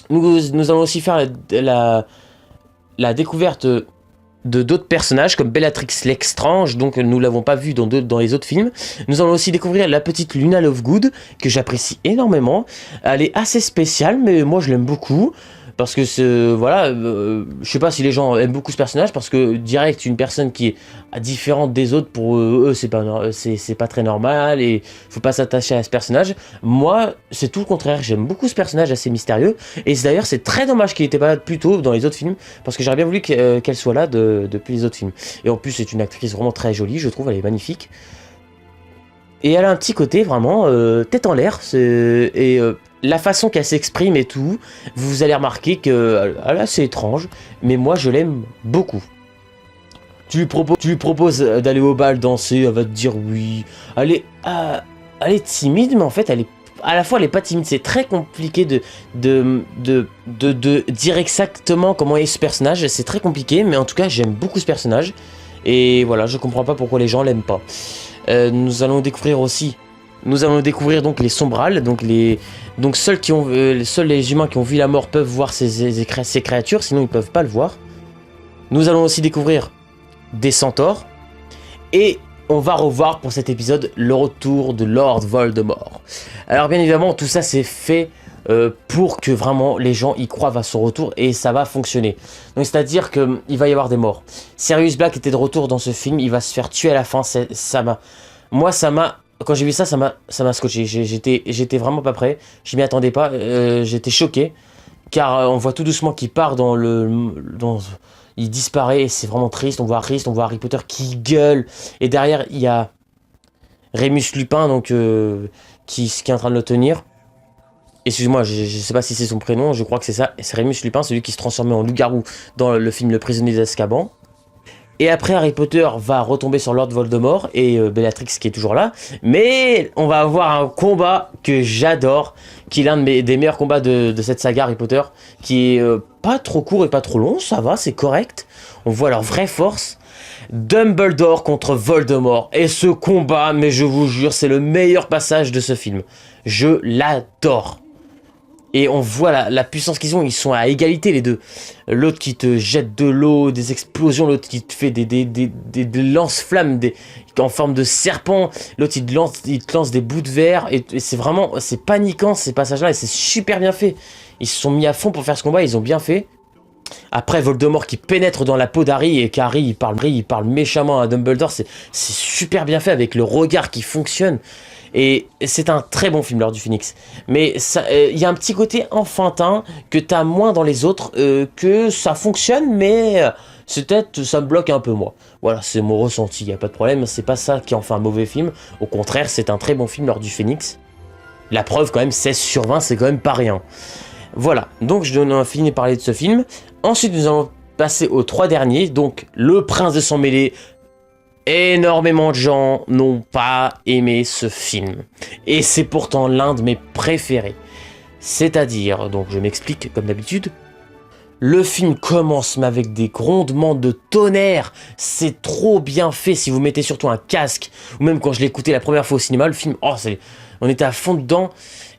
Nous allons aussi faire la découverte de d'autres personnages comme Bellatrix Lestrange, donc nous l'avons pas vu dans les autres films. Nous allons aussi découvrir la petite Luna Lovegood que j'apprécie énormément. Elle est assez spéciale mais moi je l'aime beaucoup parce que voilà, je sais pas si les gens aiment beaucoup ce personnage, parce que direct une personne qui est différente des autres, pour eux c'est pas très normal et faut pas s'attacher à ce personnage. Moi c'est tout le contraire, j'aime beaucoup ce personnage assez mystérieux, et d'ailleurs c'est très dommage qu'il était pas là plus tôt dans les autres films, parce que j'aurais bien voulu qu'elle soit là depuis les autres films. Et en plus c'est une actrice vraiment très jolie, je trouve, elle est magnifique. Et elle a un petit côté vraiment tête en l'air, la façon qu'elle s'exprime et tout, vous allez remarquer que elle est assez étrange, mais moi je l'aime beaucoup. Tu lui proposes d'aller au bal danser, elle va te dire oui. Elle est timide, mais en fait à la fois elle est pas timide, c'est très compliqué de dire exactement comment est ce personnage, c'est très compliqué, mais en tout cas j'aime beaucoup ce personnage, et voilà, je comprends pas pourquoi les gens l'aiment pas. Nous allons découvrir donc les sombrales, donc seuls les humains qui ont vu la mort peuvent voir ces créatures, sinon ils peuvent pas le voir. Nous allons aussi découvrir des centaures, et on va revoir pour cet épisode le retour de Lord Voldemort. Alors bien évidemment tout ça c'est fait pour que vraiment les gens y croient à son retour, et ça va fonctionner. Donc c'est à dire que il va y avoir des morts. Sirius Black était de retour dans ce film, il va se faire tuer à la fin. Quand j'ai vu ça, ça m'a scotché. J'étais vraiment pas prêt, je m'y attendais pas, j'étais choqué, car on voit tout doucement qu'il part il disparaît, et c'est vraiment triste. On voit Harry Potter qui gueule, et derrière il y a Remus Lupin, donc qui est en train de le tenir. Excuse-moi, je sais pas si c'est son prénom, je crois que c'est ça. C'est Remus Lupin, celui qui se transformait en loup-garou dans le film Le Prisonnier d'Azkaban. Et après, Harry Potter va retomber sur Lord Voldemort et Bellatrix qui est toujours là. Mais on va avoir un combat que j'adore, qui est l'un des meilleurs combats de cette saga Harry Potter, qui est pas trop court et pas trop long, ça va, c'est correct. On voit leur vraie force. Dumbledore contre Voldemort. Et ce combat, mais je vous jure, c'est le meilleur passage de ce film. Je l'adore. Et on voit la puissance qu'ils ont, ils sont à égalité les deux. L'autre qui te jette de l'eau, des explosions, l'autre qui te fait des lance-flammes en forme de serpent, l'autre il te lance des bouts de verre, et c'est paniquant ces passages-là, et c'est super bien fait. Ils se sont mis à fond pour faire ce combat, ils ont bien fait. Après Voldemort qui pénètre dans la peau d'Harry, et qu'Harry il parle méchamment à Dumbledore, c'est super bien fait avec le regard qui fonctionne. Et c'est un très bon film, L'Ordre du Phénix. Mais il y a un petit côté enfantin que t'as moins dans les autres, que ça fonctionne, mais ça me bloque un peu moi. Voilà, c'est mon ressenti, y a pas de problème, c'est pas ça qui en fait un mauvais film. Au contraire, c'est un très bon film, L'Ordre du Phénix. La preuve quand même, 16/20, c'est quand même pas rien. Voilà, donc je n'ai fini de parler de ce film. Ensuite, nous allons passer aux 3 derniers, donc Le Prince de Sang Mêlé. Énormément de gens n'ont pas aimé ce film. Et c'est pourtant l'un de mes préférés. C'est-à-dire, donc je m'explique comme d'habitude, le film commence mais avec des grondements de tonnerre. C'est trop bien fait si vous mettez surtout un casque. Ou même quand je l'ai écouté la première fois au cinéma, le film, on était à fond dedans.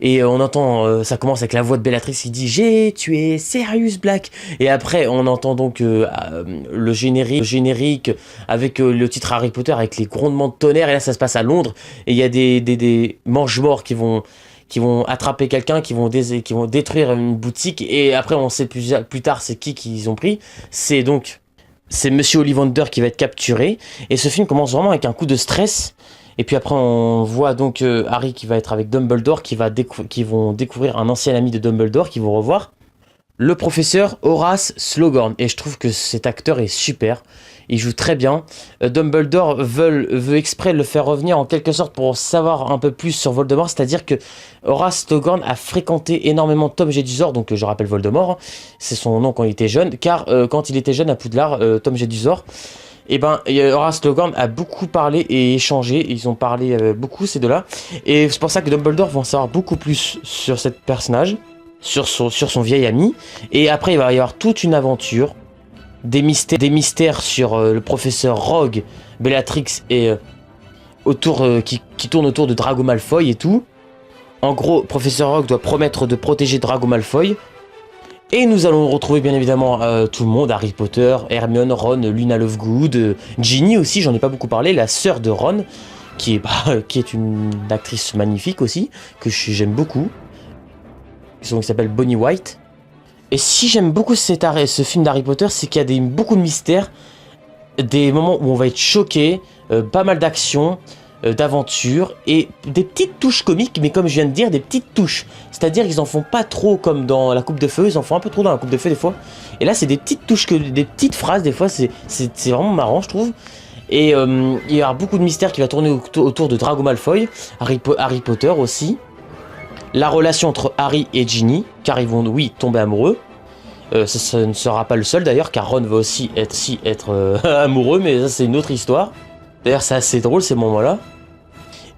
Et on entend, ça commence avec la voix de Bellatrix qui dit « J'ai tué Sirius Black ». Et après, on entend donc le générique avec le titre Harry Potter avec les grondements de tonnerre. Et là, ça se passe à Londres. Et il y a des mange-morts qui vont attraper quelqu'un, qui vont détruire une boutique. Et après, on sait plus tard c'est qui qu'ils ont pris. C'est Monsieur Ollivander qui va être capturé. Et ce film commence vraiment avec un coup de stress. Et puis après, on voit donc Harry qui va être avec Dumbledore, qui vont découvrir un ancien ami de Dumbledore, qui vont revoir. Le professeur Horace Slughorn. Et je trouve que cet acteur est super. Il joue très bien. Dumbledore veut exprès le faire revenir en quelque sorte pour savoir un peu plus sur Voldemort. C'est-à-dire que Horace Slughorn a fréquenté énormément Tom Jedusor. Donc je rappelle Voldemort. C'est son nom quand il était jeune. Car quand il était jeune à Poudlard, Tom Jedusor... Et Horace Slughorn a beaucoup parlé et échangé, ils ont parlé beaucoup ces deux-là, et c'est pour ça que Dumbledore va en savoir beaucoup plus sur ce personnage, sur son vieil ami, et après il va y avoir toute une aventure, des mystères sur le professeur Rogue, Bellatrix, et qui tourne autour de Drago Malfoy et tout. En gros, professeur Rogue doit promettre de protéger Drago Malfoy. Et nous allons retrouver bien évidemment tout le monde, Harry Potter, Hermione, Ron, Luna Lovegood, Ginny aussi, j'en ai pas beaucoup parlé, la sœur de Ron, qui est une actrice magnifique aussi, que j'aime beaucoup, qui s'appelle Bonnie White. Et si j'aime beaucoup ce film d'Harry Potter, c'est qu'il y a beaucoup de mystères, des moments où on va être choqué, pas mal d'action, d'aventure et des petites touches comiques, mais comme je viens de dire, des petites touches. C'est-à-dire qu'ils en font pas trop comme dans La Coupe de Feu, ils en font un peu trop dans La Coupe de Feu des fois. Et là, c'est des petites touches, des petites phrases, des fois, c'est vraiment marrant, je trouve. Et il y aura beaucoup de mystères qui va tourner autour de Drago Malfoy, Harry Potter aussi. La relation entre Harry et Ginny, car ils vont, oui, tomber amoureux. Ça ne sera pas le seul d'ailleurs, car Ron va aussi être amoureux, mais ça c'est une autre histoire. D'ailleurs c'est assez drôle ces moments-là.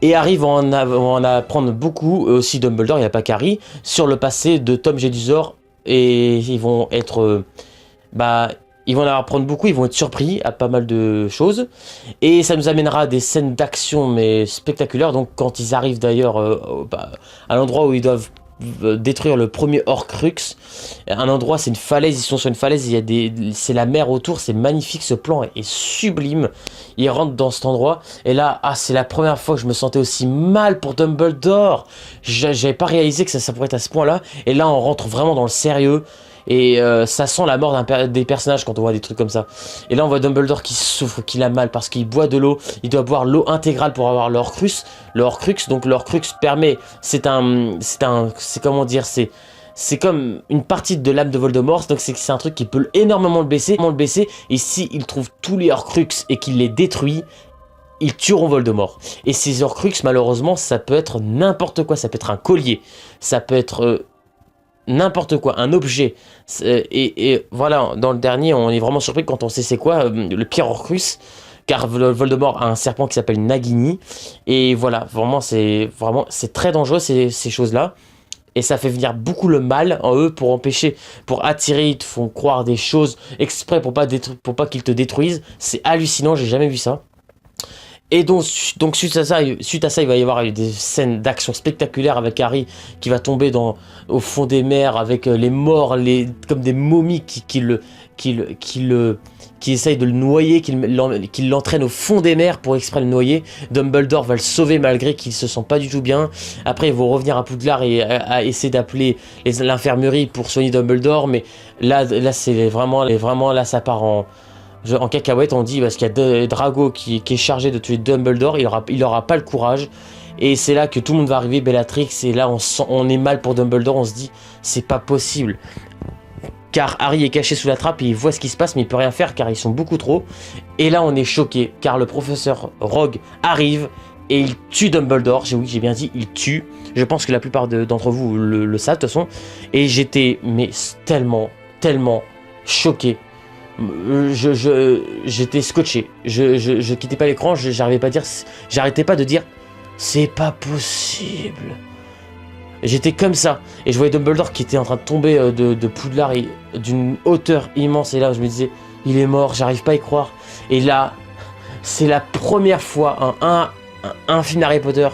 Et Harry va en apprendre beaucoup, aussi Dumbledore, il n'y a pas qu'Harry, sur le passé de Tom Jedusor. Et ils vont être... ils vont en apprendre beaucoup, ils vont être surpris à pas mal de choses. Et ça nous amènera à des scènes d'action, mais spectaculaires. Donc quand ils arrivent d'ailleurs à l'endroit où ils doivent détruire le premier Horcrux, un endroit, c'est une falaise, ils sont sur une falaise, c'est la mer autour, c'est magnifique, ce plan est sublime. Ils rentrent dans cet endroit, et là, c'est la première fois que je me sentais aussi mal pour Dumbledore. J'avais pas réalisé que ça pourrait être à ce point-là, et là, on rentre vraiment dans le sérieux. Et ça sent la mort des personnages quand on voit des trucs comme ça. Et là on voit Dumbledore qui souffre, qui a mal parce qu'il boit de l'eau. Il doit boire l'eau intégrale pour avoir le Horcrux. Le Horcrux, donc le Horcrux permet, c'est comment dire, c'est comme une partie de l'âme de Voldemort. Donc c'est un truc qui peut énormément le blesser. Et si il trouve tous les Horcrux et qu'il les détruit, ils tueront Voldemort. Et ces Horcrux, malheureusement, ça peut être n'importe quoi. Ça peut être un collier, ça peut être n'importe quoi, un objet. Et voilà, dans le dernier, on est vraiment surpris quand on sait c'est quoi le pire Horcrux, car Voldemort a un serpent qui s'appelle Nagini. Et voilà, c'est très dangereux ces choses-là. Et ça fait venir beaucoup le mal en eux pour empêcher, pour attirer, ils te font croire des choses exprès pour pas qu'ils te détruisent. C'est hallucinant, j'ai jamais vu ça. Et donc suite à ça, il va y avoir des scènes d'action spectaculaires avec Harry qui va tomber au fond des mers avec les morts, comme des momies qui essayent de le noyer, qui l'entraînent au fond des mers pour exprès le noyer. Dumbledore va le sauver malgré qu'il se sent pas du tout bien. Après, ils vont revenir à Poudlard et à essayer d'appeler l'infirmerie pour soigner Dumbledore, mais là c'est vraiment là ça part en cacahuète. On dit parce qu'il y a Drago qui est chargé de tuer Dumbledore, il aura pas le courage. Et c'est là que tout le monde va arriver, Bellatrix, et là on est mal pour Dumbledore, on se dit c'est pas possible. Car Harry est caché sous la trappe et il voit ce qui se passe mais il peut rien faire car ils sont beaucoup trop. Et là on est choqué car le professeur Rogue arrive et il tue Dumbledore. Oui, j'ai bien dit, il tue. Je pense que la plupart d'entre vous le savent de toute façon. Et j'étais tellement choqué. J'étais scotché. Je quittais pas l'écran, j'arrêtais pas de dire c'est pas possible. J'étais comme ça et je voyais Dumbledore qui était en train de tomber de Poudlard d'une hauteur immense, et là je me disais il est mort, j'arrive pas à y croire. Et là c'est la première fois un film d'Harry Potter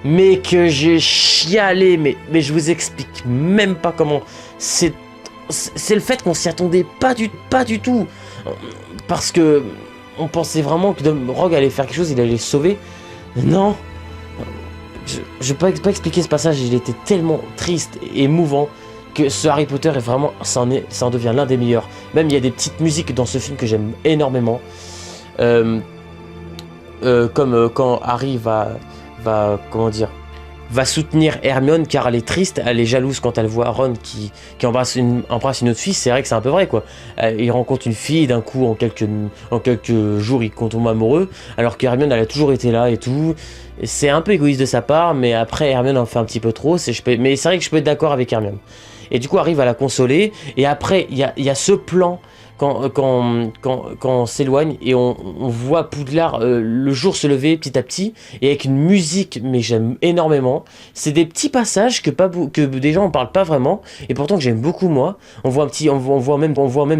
mais que j'ai chialé, mais je vous explique même pas comment. C'est le fait qu'on s'y attendait pas du tout, parce que on pensait vraiment que Rogue allait faire quelque chose, il allait le sauver. Non, je peux pas expliquer ce passage, il était tellement triste et émouvant que ce Harry Potter est vraiment, ça en devient l'un des meilleurs. Même il y a des petites musiques dans ce film que j'aime énormément, comme quand Harry va soutenir Hermione car elle est triste, elle est jalouse quand elle voit Ron qui embrasse une autre fille. C'est vrai que c'est un peu vrai quoi. Il rencontre une fille d'un coup en quelques jours il tombe amoureux, alors qu'Hermione elle a toujours été là et tout. C'est un peu égoïste de sa part, mais après Hermione en fait un petit peu trop. Mais c'est vrai que je peux être d'accord avec Hermione. Et du coup Harry va la consoler, et après il y a ce plan quand on s'éloigne et on voit Poudlard le jour se lever petit à petit, et avec une musique, mais j'aime énormément. C'est des petits passages que des gens en parlent pas vraiment, et pourtant que j'aime beaucoup moi. On voit même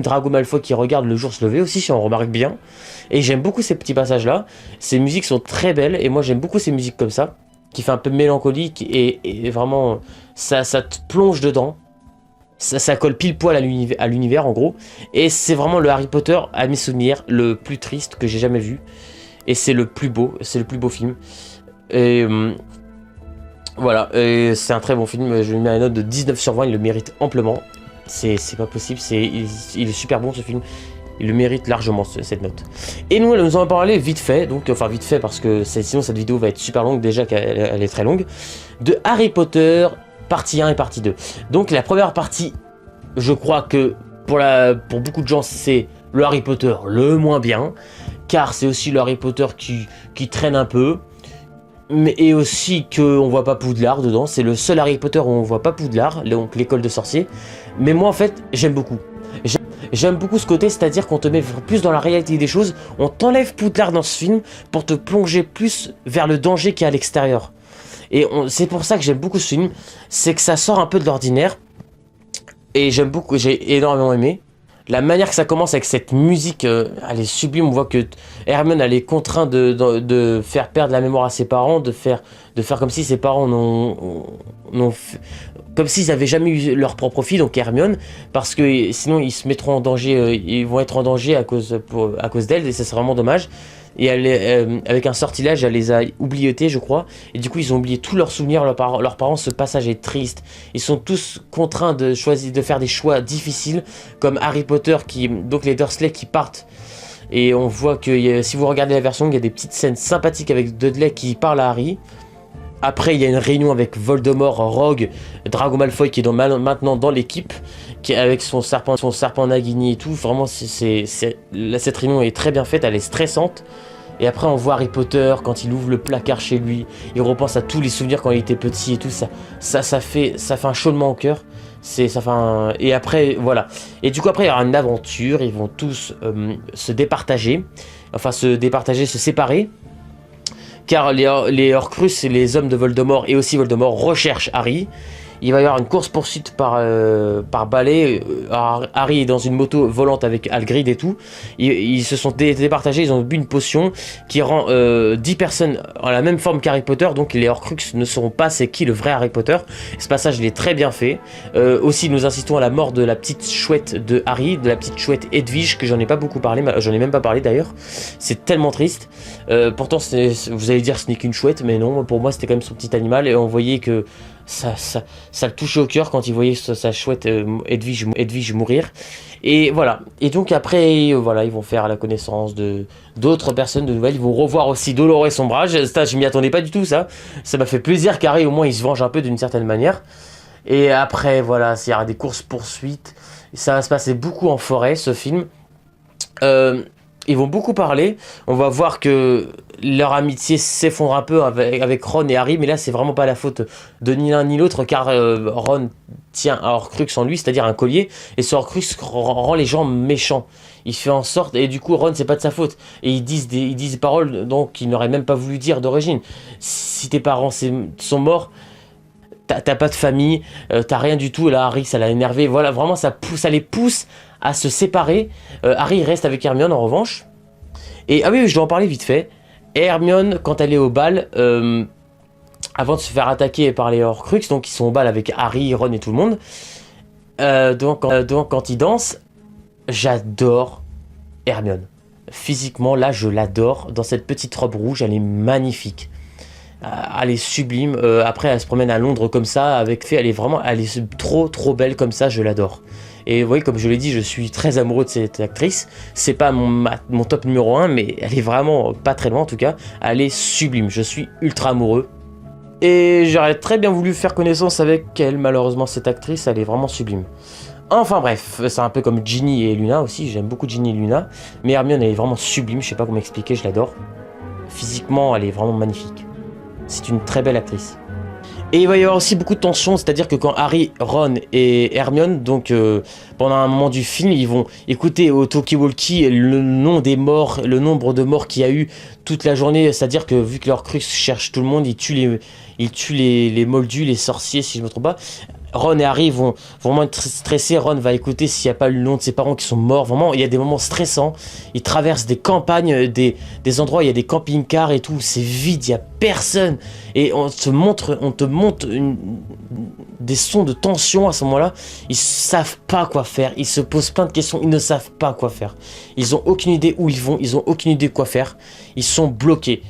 Drago Malfoy qui regarde le jour se lever aussi, si on remarque bien. Et j'aime beaucoup ces petits passages là. Ces musiques sont très belles et moi j'aime beaucoup ces musiques comme ça, qui fait un peu mélancolique, et vraiment ça te plonge dedans. Ça colle pile poil à l'univers en gros. Et c'est vraiment le Harry Potter, à mes souvenirs, le plus triste que j'ai jamais vu. Et c'est le plus beau film. Et voilà, et c'est un très bon film. Je lui mets une note de 19/20, il le mérite amplement. C'est pas possible, il est super bon ce film. Il le mérite largement cette note. Et nous en parler vite fait, donc enfin vite fait parce que sinon cette vidéo va être super longue, déjà qu'elle est très longue, de Harry Potter, partie 1 et partie 2. Donc la première partie, je crois que pour beaucoup de gens c'est le Harry Potter le moins bien, car c'est aussi le Harry Potter qui traîne un peu, et aussi qu'on voit pas Poudlard dedans, c'est le seul Harry Potter où on voit pas Poudlard, donc l'école de sorciers. Mais moi en fait j'aime beaucoup. J'aime beaucoup ce côté, c'est-à-dire qu'on te met plus dans la réalité des choses, on t'enlève Poudlard dans ce film pour te plonger plus vers le danger qui est à l'extérieur. Et c'est pour ça que j'aime beaucoup ce film, c'est que ça sort un peu de l'ordinaire, et j'ai énormément aimé. La manière que ça commence avec cette musique, elle est sublime, on voit que Hermione elle est contrainte de faire perdre la mémoire à ses parents, de faire comme si ses parents comme s'ils avaient jamais eu leur propre fille, donc Hermione, parce que sinon ils se mettront en danger, ils vont être en danger à cause d'elle, et ça serait vraiment dommage. Et avec un sortilège, elle les a oublietés, je crois, et du coup ils ont oublié tous leurs souvenirs, leurs parents, ce passage est triste. Ils sont tous contraints de faire des choix difficiles, comme Harry Potter, donc les Dursley qui partent. Et on voit que si vous regardez la version, il y a des petites scènes sympathiques avec Dudley qui parle à Harry. Après, il y a une réunion avec Voldemort, Rogue, Drago Malfoy qui est maintenant dans l'équipe, avec son serpent Nagini et tout. Vraiment, cette réunion est très bien faite, elle est stressante. Et après, on voit Harry Potter quand il ouvre le placard chez lui. Il repense à tous les souvenirs quand il était petit et tout. Ça fait un chaudement au cœur. Et après, voilà. Et du coup, après, il y aura une aventure. Ils vont tous se départager. Enfin, se séparer. Car les Horcruxes et les hommes de Voldemort et aussi Voldemort recherchent Harry. Il va y avoir une course-poursuite par balai. Harry est dans une moto volante avec Hagrid et tout. Ils se sont départagés, ils ont bu une potion qui rend 10 personnes en la même forme qu'Harry Potter. Donc les Horcruxes ne sauront pas c'est qui le vrai Harry Potter. Ce passage il est très bien fait. Aussi nous insistons à la mort de la petite chouette de Harry, de la petite chouette Edwige, que j'en ai pas beaucoup parlé, j'en ai même pas parlé d'ailleurs. C'est tellement triste. Pourtant vous allez dire ce n'est qu'une chouette, mais non, pour moi c'était quand même son petit animal. Et on voyait que ça le touchait au cœur quand il voyait sa chouette Edwige mourir. Et voilà. Et donc après, voilà, ils vont faire la connaissance d'autres personnes de nouvelles. Ils vont revoir aussi Dolores Umbridge. Ça, je m'y attendais pas du tout, ça. Ça m'a fait plaisir qu'Harry, au moins, il se venge un peu d'une certaine manière. Et après, voilà, il y aura des courses-poursuites. Ça va se passer beaucoup en forêt, ce film. Ils vont beaucoup parler. On va voir que leur amitié s'effondre un peu avec Ron et Harry, mais là c'est vraiment pas la faute de ni l'un ni l'autre, car Ron tient un Horcrux en lui, c'est-à-dire un collier, et ce Horcrux rend les gens méchants. Il fait en sorte, et du coup Ron c'est pas de sa faute, et ils disent des paroles donc qu'il n'aurait même pas voulu dire d'origine. Si tes parents sont morts, t'as pas de famille, t'as rien du tout. Et là Harry ça l'a énervé, voilà, vraiment ça les pousse à se séparer. Harry reste avec Hermione en revanche. Et ah oui, je dois en parler vite fait. Hermione, quand elle est au bal, avant de se faire attaquer par les Horcruxes, donc ils sont au bal avec Harry, Ron et tout le monde. Donc quand ils dansent, j'adore Hermione. Physiquement, là, je l'adore. Dans cette petite robe rouge, elle est magnifique. Elle est sublime. Après, elle se promène à Londres comme ça, elle est trop belle comme ça. Je l'adore. Et vous voyez, comme je l'ai dit, je suis très amoureux de cette actrice. C'est pas mon top numéro 1, mais elle est vraiment pas très loin en tout cas. Elle est sublime. Je suis ultra amoureux. Et j'aurais très bien voulu faire connaissance avec elle. Malheureusement, cette actrice, elle est vraiment sublime. Enfin bref, c'est un peu comme Ginny et Luna aussi. J'aime beaucoup Ginny et Luna. Mais Hermione, elle est vraiment sublime. Je sais pas comment expliquer, je l'adore. Physiquement, elle est vraiment magnifique. C'est une très belle actrice. Et il va y avoir aussi beaucoup de tension, c'est-à-dire que quand Harry, Ron et Hermione, donc pendant un moment du film, ils vont écouter au talkie-walkie le nom des morts, le nombre de morts qu'il y a eu toute la journée, c'est-à-dire que vu que leur Horcrux cherche tout le monde, ils tuent les moldus, les sorciers, si je me trompe pas. Ron et Harry vont vraiment être stressés. Ron va écouter s'il n'y a pas le nom de ses parents qui sont morts. Vraiment, il y a des moments stressants. Ils traversent des campagnes, des endroits, il y a des camping-cars et tout. C'est vide, il n'y a personne. Et on te montre des sons de tension à ce moment-là. Ils savent pas quoi faire. Ils se posent plein de questions. Ils ne savent pas quoi faire. Ils ont aucune idée où ils vont. Ils ont aucune idée quoi faire. Ils sont bloqués.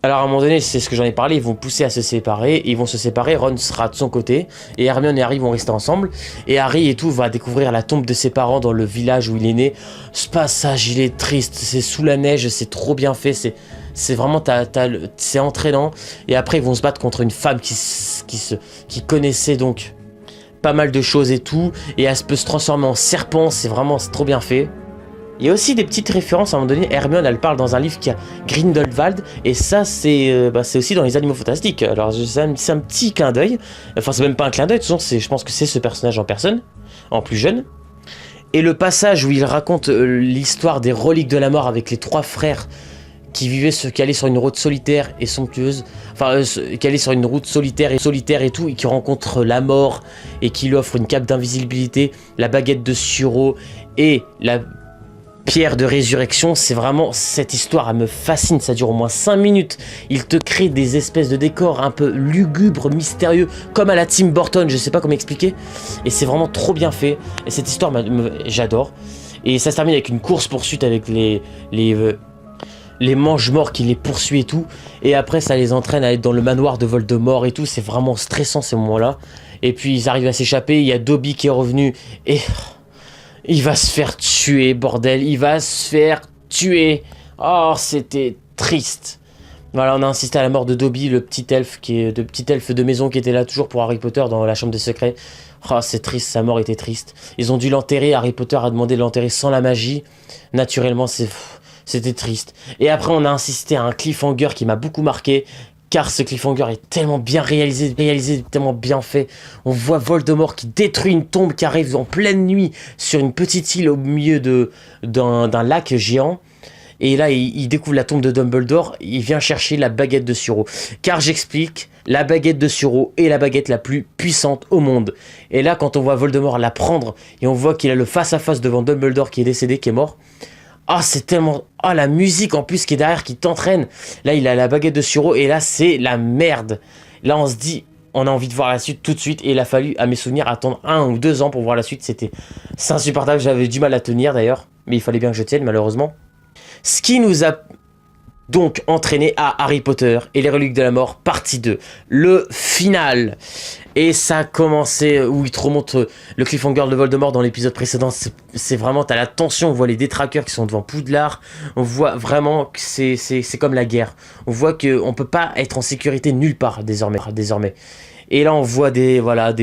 Alors à un moment donné, c'est ce que j'en ai parlé, ils vont pousser à se séparer, ils vont se séparer, Ron sera de son côté, et Hermione et Harry vont rester ensemble, et Harry et tout va découvrir la tombe de ses parents dans le village où il est né. Ce passage, il est triste, c'est sous la neige, c'est trop bien fait, c'est vraiment, c'est entraînant, et après ils vont se battre contre une femme qui connaissait donc pas mal de choses et tout, et elle peut se transformer en serpent, c'est trop bien fait. Il y a aussi des petites références, à un moment donné, Hermione elle parle dans un livre qui a Grindelwald, et ça c'est aussi dans les Animaux Fantastiques. Alors c'est un petit clin d'œil, enfin c'est même pas un clin d'œil, de toute façon je pense que c'est ce personnage en personne, en plus jeune. Et le passage où il raconte l'histoire des reliques de la mort avec les 3 frères qui allaient sur une route solitaire et somptueuse, qui allaient sur une route solitaire et tout, et qui rencontrent la mort, et qui lui offre une cape d'invisibilité, la baguette de Suro, et la pierre de résurrection. C'est vraiment, cette histoire, elle me fascine, ça dure au moins 5 minutes, il te crée des espèces de décors un peu lugubres, mystérieux, comme à la Tim Burton, je sais pas comment expliquer, et c'est vraiment trop bien fait, et cette histoire, j'adore, et ça se termine avec une course-poursuite avec les mange-morts qui les poursuivent et tout, et après ça les entraîne à être dans le manoir de Voldemort et tout, c'est vraiment stressant ces moments-là, et puis ils arrivent à s'échapper, il y a Dobby qui est revenu, et... il va se faire tuer, bordel, il va se faire tuer. Oh, c'était triste. Voilà, on a insisté à la mort de Dobby, le petit elfe de maison qui était là toujours pour Harry Potter dans la chambre des secrets. Oh, c'est triste, sa mort était triste. Ils ont dû l'enterrer, Harry Potter a demandé de l'enterrer sans la magie. Naturellement, c'était triste. Et après, on a insisté à un cliffhanger qui m'a beaucoup marqué, car ce cliffhanger est tellement bien réalisé, tellement bien fait. On voit Voldemort qui détruit une tombe qui arrive en pleine nuit sur une petite île au milieu d'un lac géant. Et là, il découvre la tombe de Dumbledore, il vient chercher la baguette de Suro. Car j'explique, la baguette de Suro est la baguette la plus puissante au monde. Et là, quand on voit Voldemort la prendre, et on voit qu'il a le face-à-face devant Dumbledore qui est décédé, qui est mort... ah, c'est tellement... ah, la musique en plus qui est derrière, qui t'entraîne. Là, il a la baguette de Suro et là, c'est la merde. Là, on se dit, on a envie de voir la suite tout de suite. Et il a fallu, à mes souvenirs, attendre 1 ou 2 ans pour voir la suite. C'est insupportable, j'avais du mal à tenir d'ailleurs. Mais il fallait bien que je tienne, malheureusement. Ce qui nous a donc entraîné à Harry Potter et les reliques de la mort, partie 2. Le final. Et ça a commencé où il te remonte le cliffhanger de Voldemort dans l'épisode précédent. C'est vraiment, t'as la tension, on voit les détraqueurs qui sont devant Poudlard. On voit vraiment que c'est comme la guerre. On voit qu'on peut pas être en sécurité nulle part désormais. Et là, on voit des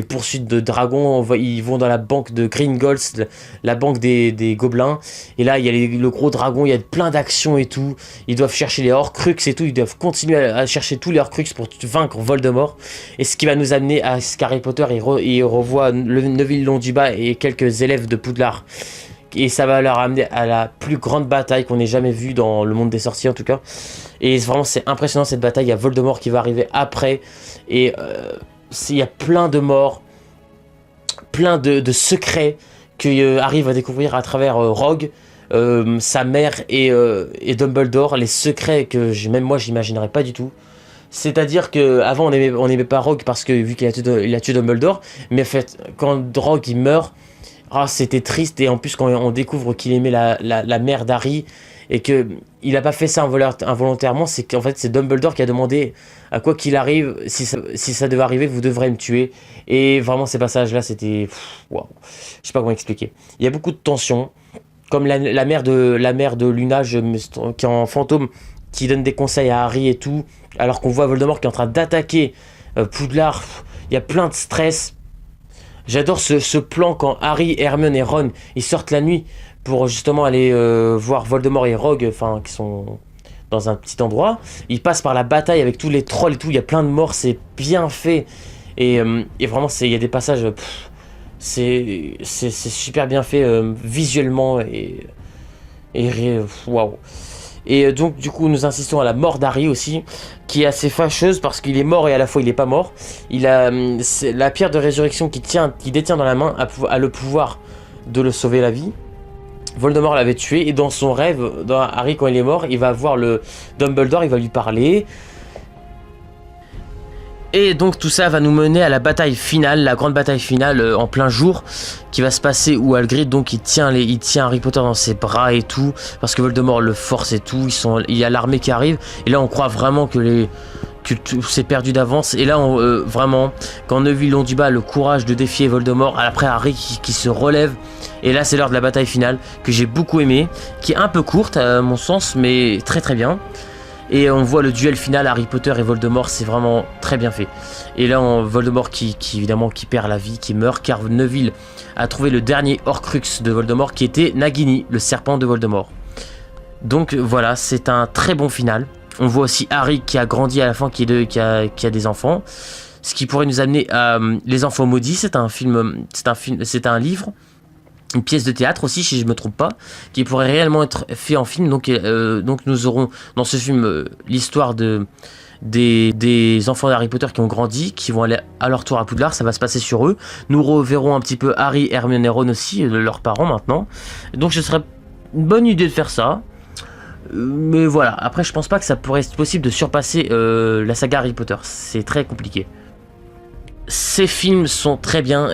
poursuites de dragons. Ils vont dans la banque de Gringotts, la banque des gobelins. Et là, il y a le gros dragon. Il y a plein d'actions et tout. Ils doivent chercher les Horcruxes et tout. Ils doivent continuer à chercher tous les Horcruxes pour vaincre Voldemort. Et ce qui va nous amener à ce qu'Harry Potter il revoit Neville Londubat et quelques élèves de Poudlard. Et ça va leur amener à la plus grande bataille qu'on ait jamais vue dans le monde des sorciers en tout cas. Et vraiment, c'est impressionnant cette bataille. Il y a Voldemort qui va arriver après. Et il y a plein de morts, plein de secrets que Harry va découvrir à travers Rogue, sa mère et Dumbledore, les secrets que même moi j'imaginerais pas du tout. C'est-à-dire que avant on aimait pas Rogue parce que vu qu'il a tué Dumbledore, mais en fait quand Rogue il meurt, ah, c'était triste, et en plus quand on découvre qu'il aimait la mère d'Harry et que il a pas fait ça involontairement, c'est qu'en fait c'est Dumbledore qui a demandé à quoi qu'il arrive, si ça devait arriver, vous devrez me tuer. Et vraiment ces passages là c'était waouh, je sais pas comment expliquer. Il y a beaucoup de tensions, comme la mère de Luna qui est en fantôme, qui donne des conseils à Harry et tout, alors qu'on voit Voldemort qui est en train d'attaquer Poudlard. Il y a plein de stress. J'adore ce plan quand Harry, Hermione et Ron ils sortent la nuit pour justement aller voir Voldemort et Rogue, qui sont dans un petit endroit. Ils passent par la bataille avec tous les trolls et tout, il y a plein de morts, c'est bien fait. Et vraiment, il y a des passages, c'est super bien fait visuellement et waouh. Et donc du coup nous insistons à la mort d'Harry aussi, qui est assez fâcheuse parce qu'il est mort et à la fois il est pas mort. Il a la pierre de résurrection qu'il détient dans la main a le pouvoir de le sauver la vie. Voldemort l'avait tué, et dans son rêve, Harry quand il est mort, il va voir le Dumbledore, il va lui parler. Et donc tout ça va nous mener à la bataille finale, la grande bataille finale en plein jour, qui va se passer où Hagrid donc il tient Harry Potter dans ses bras et tout, parce que Voldemort le force et tout, il y a l'armée qui arrive, et là on croit vraiment que tout c'est perdu d'avance, et là vraiment, quand Neville Londubat a le courage de défier Voldemort, après Harry qui se relève, et là c'est l'heure de la bataille finale, que j'ai beaucoup aimé, qui est un peu courte à mon sens, mais très très bien. Et on voit le duel final Harry Potter et Voldemort, c'est vraiment très bien fait. Et là, Voldemort qui évidemment qui perd la vie, qui meurt, car Neville a trouvé le dernier Horcrux de Voldemort, qui était Nagini, le serpent de Voldemort. Donc voilà, c'est un très bon final. On voit aussi Harry qui a grandi à la fin, qui a des enfants. Ce qui pourrait nous amener à Les Enfants Maudits, c'est un livre. Une pièce de théâtre aussi, si je me trompe pas, qui pourrait réellement être fait en film. Donc nous aurons dans ce film l'histoire des enfants d'Harry Potter qui ont grandi, qui vont aller à leur tour à Poudlard, ça va se passer sur eux. Nous reverrons un petit peu Harry, Hermione et Ron aussi, leurs parents maintenant. Donc ce serait une bonne idée de faire ça. Mais voilà, après je pense pas que ça pourrait être possible de surpasser la saga Harry Potter, c'est très compliqué. Ces films sont très bien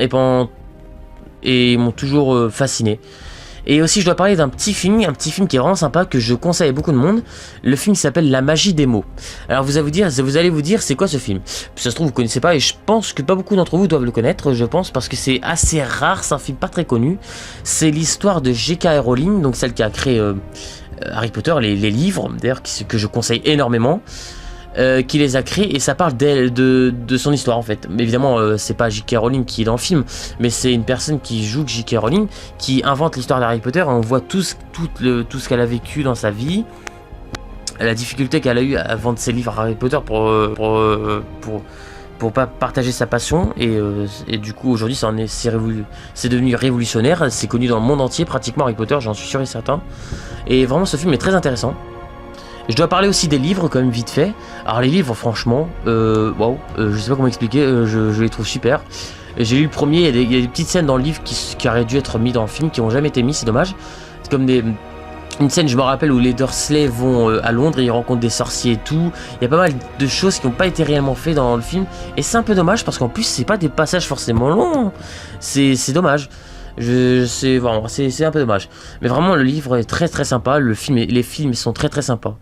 et m'ont toujours fasciné. Et aussi je dois parler d'un petit film qui est vraiment sympa, que je conseille à beaucoup de monde. Le film s'appelle La Magie des mots. Alors vous allez vous dire c'est quoi ce film? Ça se trouve vous connaissez pas, et je pense que pas beaucoup d'entre vous doivent le connaître, je pense, parce que c'est assez rare, c'est un film pas très connu. C'est l'histoire de J.K. Rowling, donc celle qui a créé Harry Potter, les livres d'ailleurs, que je conseille énormément. Qui les a créés, et ça parle de son histoire en fait. Mais évidemment c'est pas J.K. Rowling qui est dans le film, mais c'est une personne qui joue J.K. Rowling, qui invente l'histoire d'Harry Potter, et on voit tout ce qu'elle a vécu dans sa vie, la difficulté qu'elle a eu à vendre ses livres à Harry Potter pour pas partager sa passion, et du coup aujourd'hui c'est devenu révolutionnaire, c'est connu dans le monde entier pratiquement Harry Potter, j'en suis sûr et certain. Et vraiment ce film est très intéressant. Je dois parler aussi des livres quand même vite fait. Alors les livres franchement, waouh, je sais pas comment expliquer, je les trouve super. J'ai lu le premier, il y a des petites scènes dans le livre qui auraient dû être mis dans le film, qui n'ont jamais été mis, c'est dommage. C'est comme une scène, je me rappelle, où les Dursley vont à Londres et ils rencontrent des sorciers et tout. Il y a pas mal de choses qui n'ont pas été réellement faites dans le film, et c'est un peu dommage parce qu'en plus c'est pas des passages forcément longs. C'est dommage. C'est un peu dommage, mais vraiment le livre est très très sympa, les films sont très très sympas.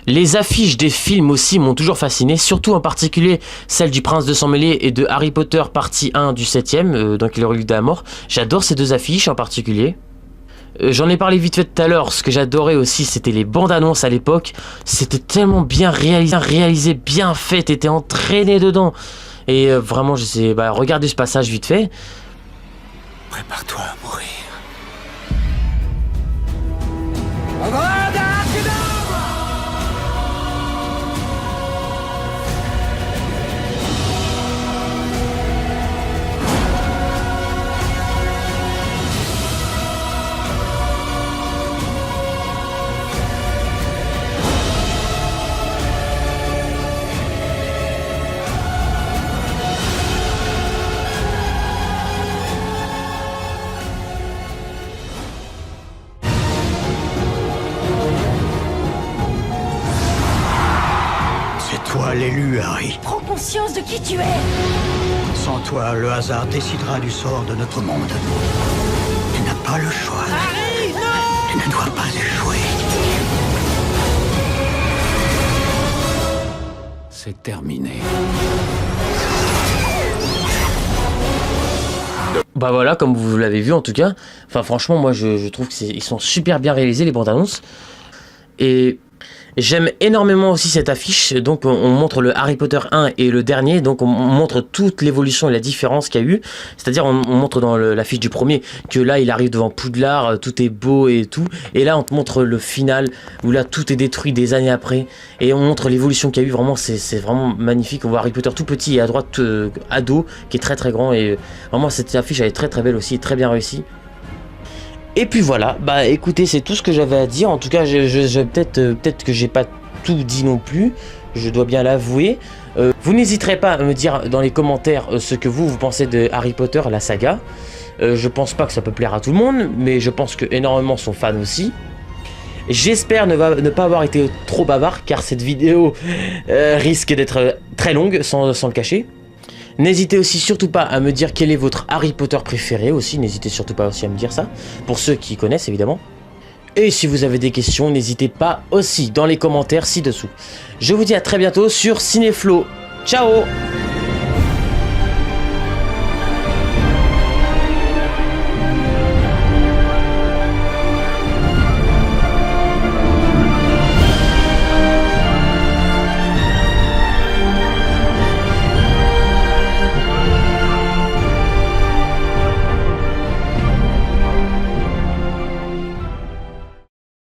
Les affiches des films aussi m'ont toujours fasciné, surtout en particulier celle du Prince de Sang Mêlé et de Harry Potter partie 1 du 7ème, donc le Relique de la Mort. J'adore ces deux affiches en particulier. J'en ai parlé vite fait tout à l'heure. Ce que j'adorais aussi, c'était les bandes annonces à l'époque. C'était tellement bien réalisé, bien fait, t'étais entraîné dedans. Et vraiment, regardez ce passage vite fait. Prépare-toi à mourir. Toi l'élu, Harry. Prends conscience de qui tu es. Sans toi, le hasard décidera du sort de notre monde. Tu n'as pas le choix. Harry, non! Tu ne dois pas échouer. C'est terminé. Bah voilà, comme vous l'avez vu en tout cas. Enfin franchement, moi je trouve qu'ils sont super bien réalisés, les bandes annonces. Et j'aime énormément aussi cette affiche. Donc on montre le Harry Potter 1 et le dernier, donc on montre toute l'évolution et la différence qu'il y a eu. C'est-à-dire on montre dans l'affiche du premier que là il arrive devant Poudlard, tout est beau et tout, et là on te montre le final où là tout est détruit des années après, et on montre l'évolution qu'il y a eu. Vraiment c'est vraiment magnifique. On voit Harry Potter tout petit et à droite ado qui est très très grand, et vraiment cette affiche elle est très très belle aussi, très bien réussie. Et puis voilà, bah écoutez, c'est tout ce que j'avais à dire. En tout cas, peut-être que j'ai pas tout dit non plus, je dois bien l'avouer. Vous n'hésiterez pas à me dire dans les commentaires ce que vous pensez de Harry Potter, la saga. Je pense pas que ça peut plaire à tout le monde, mais je pense que énormément sont fans aussi. J'espère ne pas avoir été trop bavard, car cette vidéo risque d'être très longue, sans le cacher. N'hésitez aussi surtout pas à me dire quel est votre Harry Potter préféré aussi, n'hésitez surtout pas aussi à me dire ça, pour ceux qui connaissent évidemment. Et si vous avez des questions, n'hésitez pas aussi dans les commentaires ci-dessous. Je vous dis à très bientôt sur Cinéflo. Ciao!